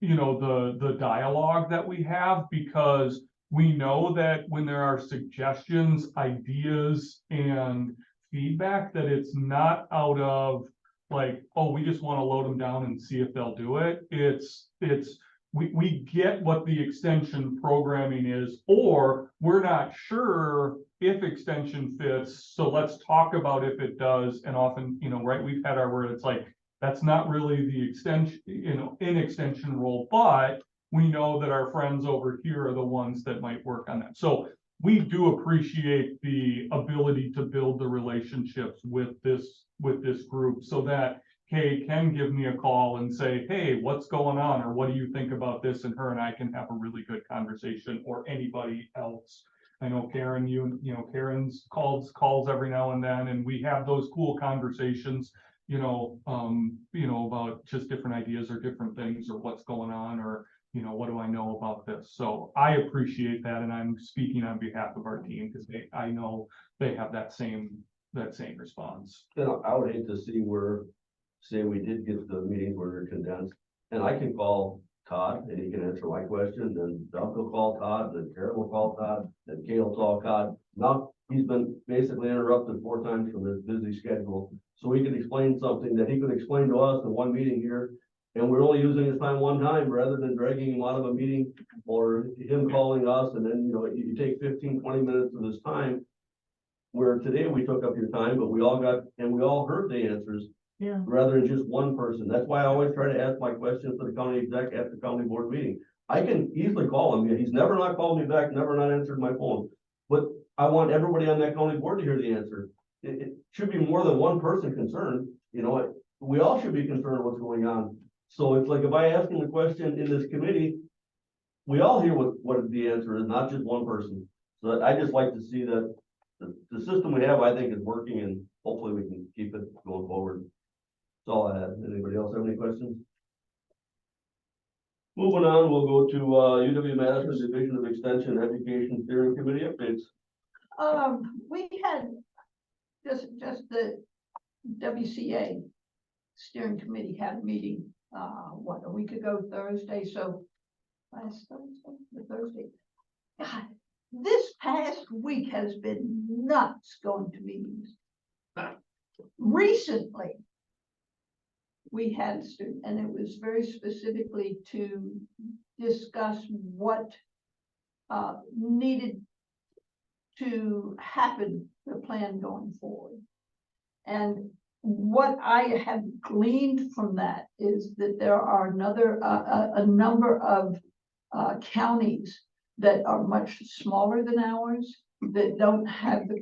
you know, the dialogue that we have, because we know that when there are suggestions, ideas, and feedback, that it's not out of like, oh, we just want to load them down and see if they'll do it. It's we get what the extension programming is, or we're not sure if extension fits, so let's talk about if it does, and often, right, we've had our where it's like, that's not really the extension, in extension role, but we know that our friends over here are the ones that might work on that. So we do appreciate the ability to build the relationships with this group so that Kay can give me a call and say, hey, what's going on? Or what do you think about this? And her and I can have a really good conversation, or anybody else. I know Karen, Karen's calls every now and then, and we have those cool conversations, about just different ideas or different things, or what's going on, or, what do I know about this? So I appreciate that. And I'm speaking on behalf of our team because I know they have that same response. I would hate to see where, say we did get the meetings where they're condensed, and I can call Todd and he can answer my questions, and Doug will call Todd, then Karen will call Todd, then Kay will call Todd. Now, he's been basically interrupted 4 times from his busy schedule, so he could explain something that he could explain to us in one meeting here, and we're only using his time one time, rather than dragging him out of a meeting, or him calling us, and then, you take 15, 20 minutes of his time, where today we took up your time, but we all heard the answers. Yeah. Rather than just one person. That's why I always try to ask my questions to the county exec at the county board meeting. I can easily call him. He's never not called me back, never not answered my phone. But I want everybody on that county board to hear the answer. It should be more than one person concerned. We all should be concerned what's going on. So it's like, if I ask him a question in this committee, we all hear what the answer is, not just one person. So I just like to see that the system we have, I think, is working, and hopefully we can keep it going forward. That's all I have. Anybody else have any questions? Moving on, we'll go to UW-Madison Division of Extension Education Steering Committee updates. We had just the WCA steering committee had a meeting, a week ago Thursday, so last Thursday. God, this past week has been nuts going to meetings. Recently, we had a student, and it was very specifically to discuss what needed to happen, the plan going forward. And what I have gleaned from that is that there are a number of counties that are much smaller than ours, that don't have the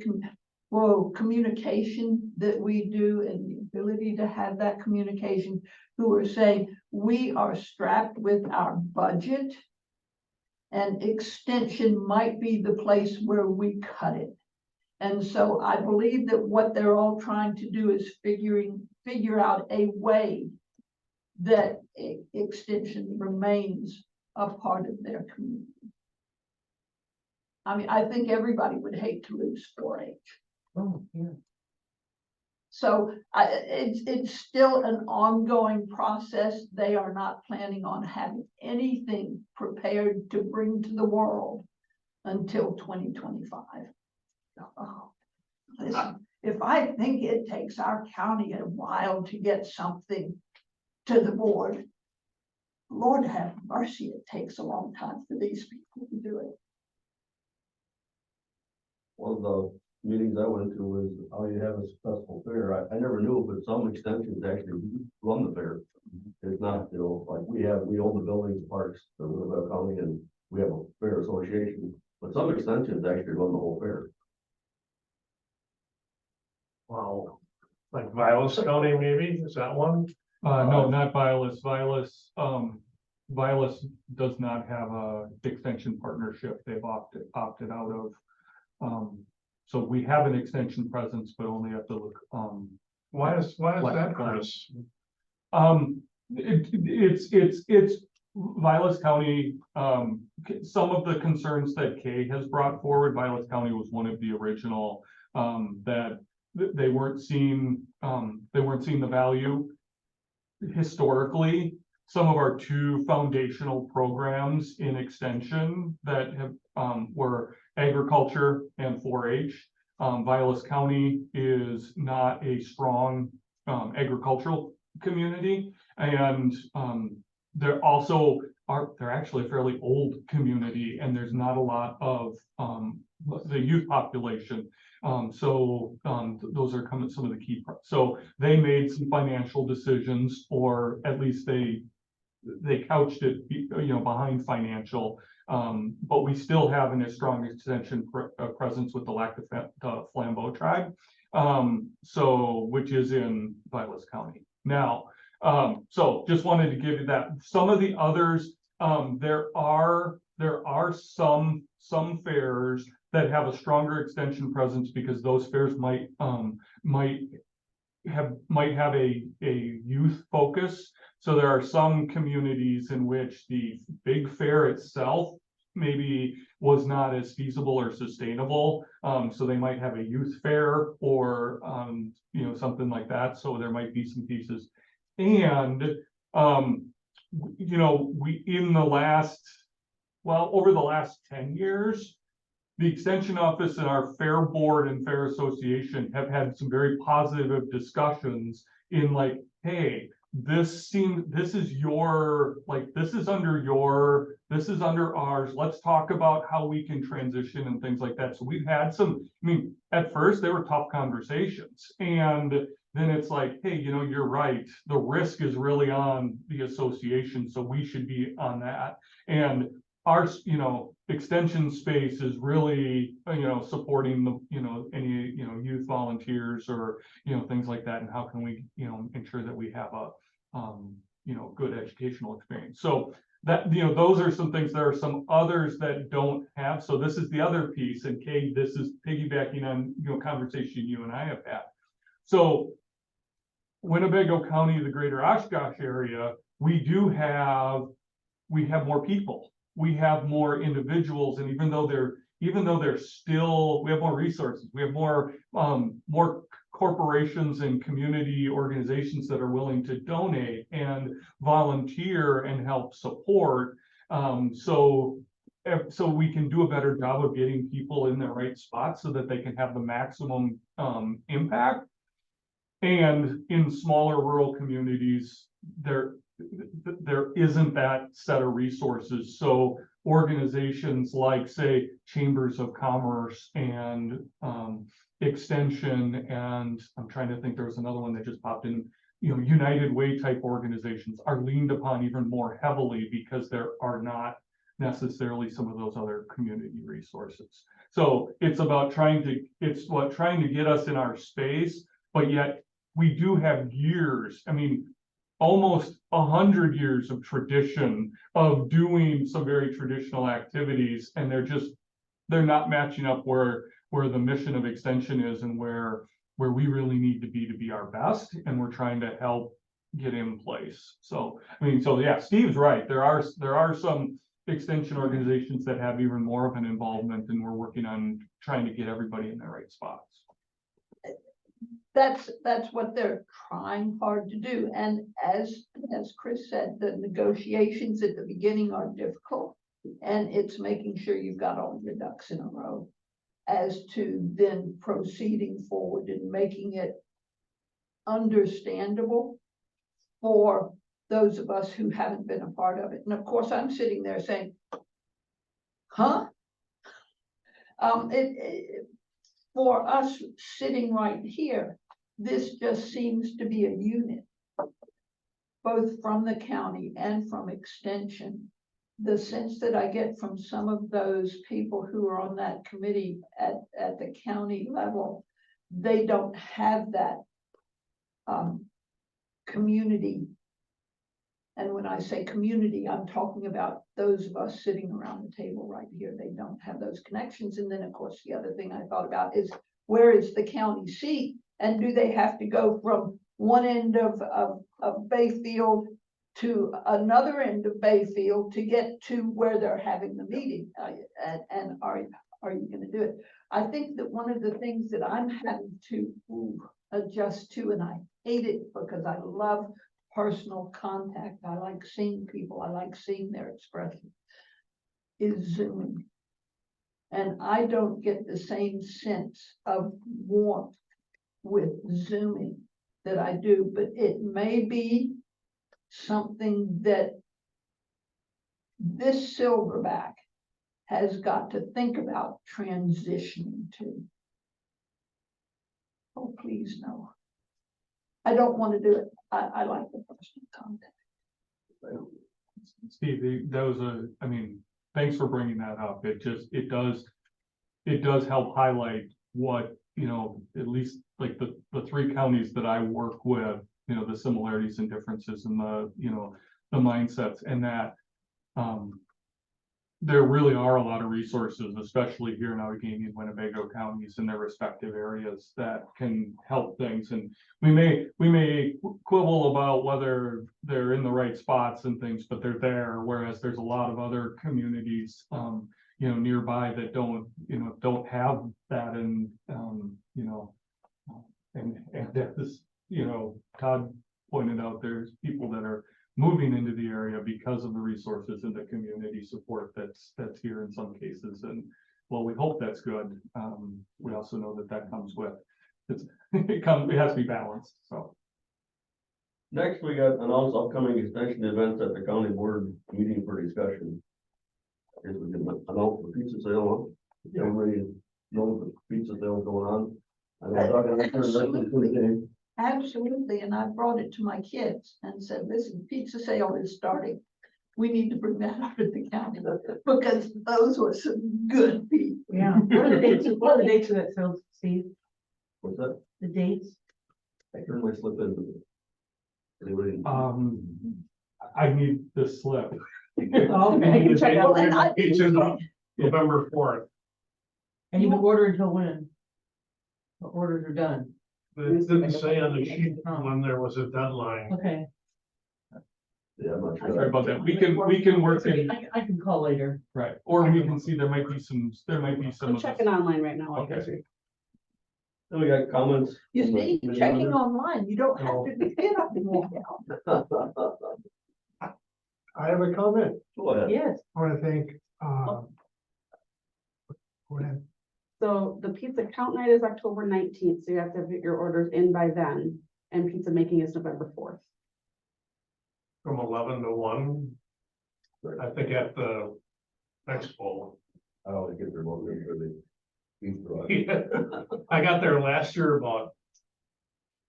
communication that we do, and the ability to have that communication, who are saying we are strapped with our budget, and extension might be the place where we cut it. And so I believe that what they're all trying to do is figure out a way that extension remains a part of their community. I mean, I think everybody would hate to lose 4-H. Oh, yeah. So it's still an ongoing process. They are not planning on having anything prepared to bring to the world until 2025. Oh, listen, if I think it takes our county a while to get something to the board, Lord have mercy, it takes a long time for these people to do it. One of the meetings I went to was how you have a successful fair. I never knew, but some extensions actually run the fair. It's not, like we own the buildings, parks, the Winnebago County, and we have a fair association, but some extensions actually run the whole fair. Wow, like Vilas County, maybe, is that one? No, not Vilas. Vilas does not have a extension partnership. They've opted out of. So we have an extension presence, but only at the Why is that, Vilas. Chris? It's Vilas County. Some of the concerns that Kay has brought forward, Vilas County was one of the original, that they weren't seeing the value historically. Some of our 2 foundational programs in extension that have were agriculture and 4-H. Vilas County is not a strong agricultural community, and they're also they're actually a fairly old community, and there's not a lot of, the youth population. Those are some of the key parts. So they made some financial decisions, or at least they couched it, behind financial. But we still have a strong extension presence with the Flambeau tribe. Which is in Vilas County. Now, so just wanted to give you that. Some of the others, there are some fairs that have a stronger extension presence, because those fairs might have a youth focus. So there are some communities in which the big fair itself maybe was not as feasible or sustainable. So they might have a youth fair, or something like that. So there might be some pieces. And over the last 10 years, the extension office and our fair board and fair association have had some very positive discussions in like, hey, this is under ours. Let's talk about how we can transition and things like that. So we've had at first they were tough conversations, and then it's like, hey, you're right. The risk is really on the association, so we should be on that. And our, extension space is really, supporting the, any, youth volunteers, or, things like that. And how can we, ensure that we have a, good educational experience. So that, those are some things. There are some others that don't have. So this is the other piece. And Kate, this is piggybacking on, conversation you and I have had. So Winnebago County, the greater Oshkosh area, we have more people. We have more individuals, and even though they're still, we have more resources. We have more corporations and community organizations that are willing to donate and volunteer and help support. So we can do a better job of getting people in the right spot so that they can have the maximum impact. And in smaller rural communities, there isn't that set of resources. So organizations like, say, chambers of commerce and extension, and I'm trying to think, there was another one that just popped in, United Way type organizations are leaned upon even more heavily, because there are not necessarily some of those other community resources. So it's about trying to get us in our space, but yet we do have years, almost 100 years of tradition of doing some very traditional activities, and they're not matching up where the mission of extension is, and where we really need to be our best, and we're trying to help get in place. So yeah, Steve's right. There are some extension organizations that have even more of an involvement, and we're working on trying to get everybody in the right spots. That's what they're trying hard to do. And as Chris said, the negotiations at the beginning are difficult, and it's making sure you've got all your ducks in a row as to then proceeding forward and making it understandable for those of us who haven't been a part of it. And of course, I'm sitting there saying, huh? For us sitting right here, this just seems to be a unit, both from the county and from extension. The sense that I get from some of those people who are on that committee at the county level, they don't have that community. And when I say community, I'm talking about those of us sitting around the table right here. They don't have those connections. And then, of course, the other thing I thought about is, where is the county seat? And do they have to go from one end of Bayfield to another end of Bayfield to get to where they're having the meeting? And are you going to do it? I think that one of the things that I'm having to adjust to, and I hate it because I love personal contact, I like seeing people, I like seeing their expression, is Zooming. And I don't get the same sense of warmth with Zooming that I do, but it may be something that this silverback has got to think about transitioning to. Oh, please, no. I don't want to do it. I like the personal contact. Steve, that was I mean, thanks for bringing that up. It does help highlight what, you know, at least like the three counties that I work with, you know, the similarities and differences in the, you know, the mindsets, and that there really are a lot of resources, especially here in Allegheny and Winnebago counties in their respective areas, that can help things. And we may quibble about whether they're in the right spots and things, but they're there. Whereas there's a lot of other communities, you know, nearby that don't have that. And, you know, and as, you know, Todd pointed out, there's people that are moving into the area because of the resources and the community support that's here in some cases. And while we hope that's good, we also know that comes with, it has to be balanced, so. Next, we got announced upcoming extension events at the county board meeting for discussion. I guess we can announce the pizza sale, huh? Everybody knows the pizza sale going on. I know talking. Absolutely, and I brought it to my kids and said, listen, pizza sale is starting. We need to bring that up at the county, because those were some good people. Yeah, what are the dates, what are the dates of that sale, Steve? What's that? The dates? I turned my slip into it. Anybody? I need the slip. Okay. I can check it out, and I It's didn't- in November 4th. And you can order until when? The orders are done. It didn't say on the sheet when there was a deadline. Okay. Yeah, I'm not Sorry sure. about that. We can work in, I can call later. right, or we can see there might be some I'm of this. checking online right now. Okay. Then we got comments. You from the see, committee checking members. online, you don't have to get up and walk out. I have a comment. Go ahead. Yes. I want to thank, go ahead. So the pizza count night is October 19th, so you have to have your orders in by then, and pizza making is November 4th. From 11 to 1. I think at the expo. I don't want to get their vote in for the pizza. I got there last year about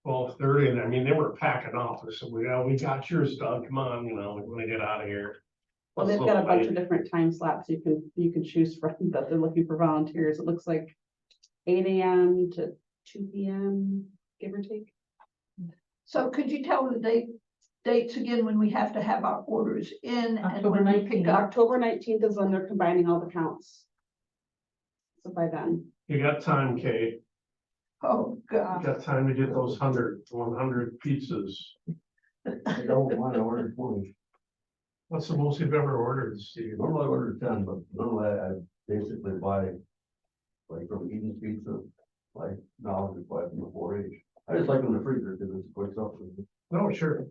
12:30, and I mean, they were packing off. I said, we got yours, Doug, come on, you know, we're gonna get out of here. Well, they've So got a bunch late. of different time slots you can choose from, that they're looking for volunteers. It looks like 8 AM to 2 PM, give or take. So could you tell the dates again when we have to have our orders in and October when we pick 19th. up? October 19th is when they're combining all the counts. So by then, You got time, Kate. Oh, You God. got time to get those 100 pizzas. I don't want to order 20. What's the most you've ever ordered, Steve? Normally I order 10, but normally I basically buy, like from Eden's Pizza, like now I just buy from the 4-H. I just like them in the freezer because it's quick stuff. No, sure.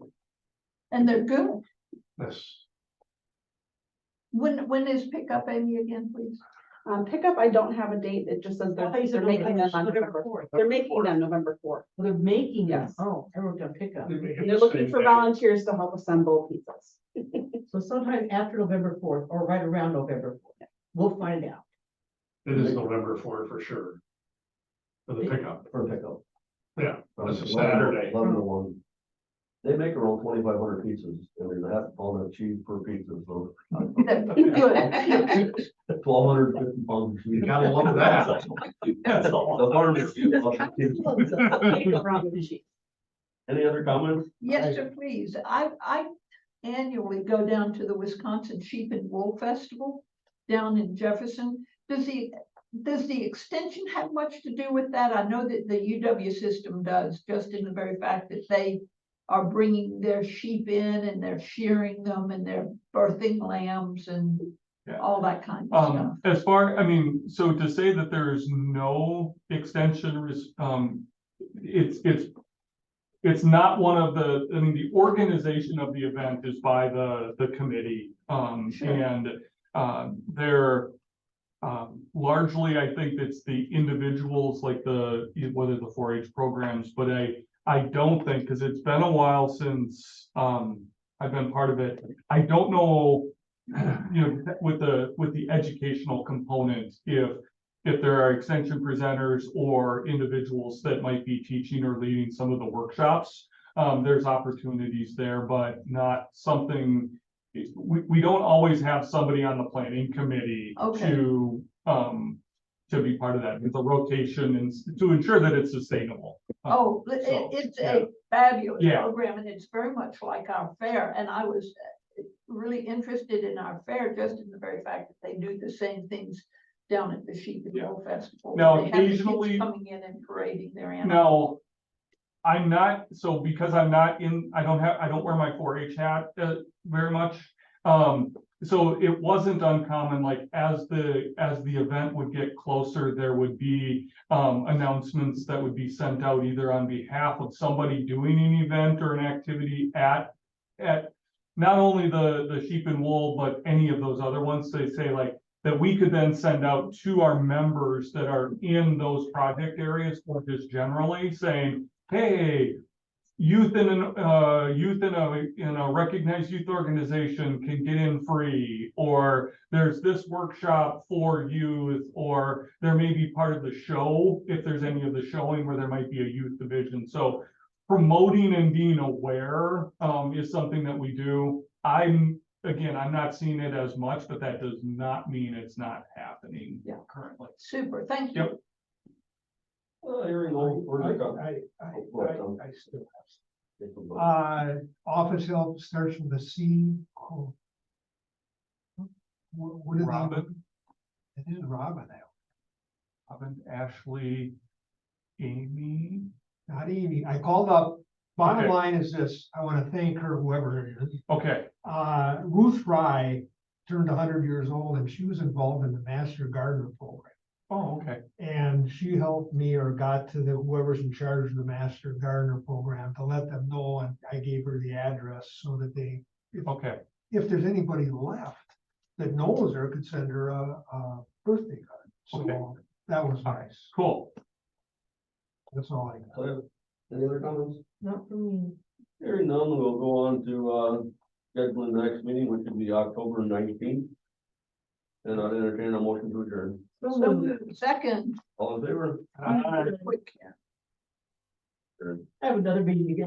And they're good. Yes. When is pickup, Amy, again, please? pickup, I don't have a date. It just says I thought you they're said making them on November November 4th. They're making them November 4th. They're making them. Yes. Oh, I wrote down pickup. And they're looking for volunteers to help assemble pizzas. So sometime after November 4th or right around November 4th. We'll find out. It is November 4th for sure. For the pickup. For pickup. Yeah, that's a 11 Saturday. 11 to 1. They make around 2,500 pizzas and there's a half pound of cheese per pizza, so. They're good. 1,250 pounds of cheese. You gotta love that. That's all. The farm is. Any other comments? Yes, sir, please. I annually go down to the Wisconsin Sheep and Wool Festival down in Jefferson. Does the extension have much to do with that? I know that the UW system does, just in the very fact that they are bringing their sheep in and they're shearing them and they're birthing lambs and Yeah. all that kind of stuff. As far, I mean, so to say that there's no extension, it's not one of the, I mean, the organization of the event is by the committee. Sure. And they're largely, I think it's the individuals, like whether the 4-H programs, but I don't think, because it's been a while since I've been part of it. I don't know you know, with the educational component, if there are extension presenters or individuals that might be teaching or leading some of the workshops, there's opportunities there, but not something, we don't always have somebody on the planning committee Okay. to be part of that. It's a rotation and to ensure that it's sustainable. Oh, So, it's yeah. a fabulous Yeah. program, and it's very much like our fair, and I was really interested in our fair, just in the very fact that they do the same things down at the Sheep and Wool Festival. Now, They have the kids occasionally- coming in and parading their animals. Now, I'm not, so because I'm not in, I don't wear my 4-H hat very much. So it wasn't uncommon, like as the event would get closer, there would be announcements that would be sent out either on behalf of somebody doing an event or an activity at not only the Sheep and Wool, but any of those other ones. They say like that we could then send out to our members that are in those project areas or just generally saying, hey, youth in a recognized youth organization can get in free, or there's this workshop for youth, or there may be part of the show, if there's any of the showing where there might be a youth division. So promoting and being aware is something that we do. I'm not seeing it as much, but that does not mean it's not happening Yeah. currently. Super, thank you. Yep. Hearing no further comment. I still have. Office help starts with a C. Oh. What did they? Robin, It is Robin now, Robin, Ashley, Amy. not Amy. I called up. Bottom Okay. line is this, I want to thank her, whoever it is. Okay, Ruth Fry turned 100 years old and she was involved in the Master Gardener program. oh, okay, And she helped me or got to whoever's in charge of the Master Gardener program to let them know, and I gave her the address so that they, okay, if there's anybody left that knows her, could send her a birthday card. Okay. So that was nice. cool. That's all I got. Any other comments? Not for me. Hearing none, we'll go on to scheduling the next meeting, which will be October 19th. And I'll entertain a motion to adjourn. So moved. Second. All in favor? Quick. I have another meeting again.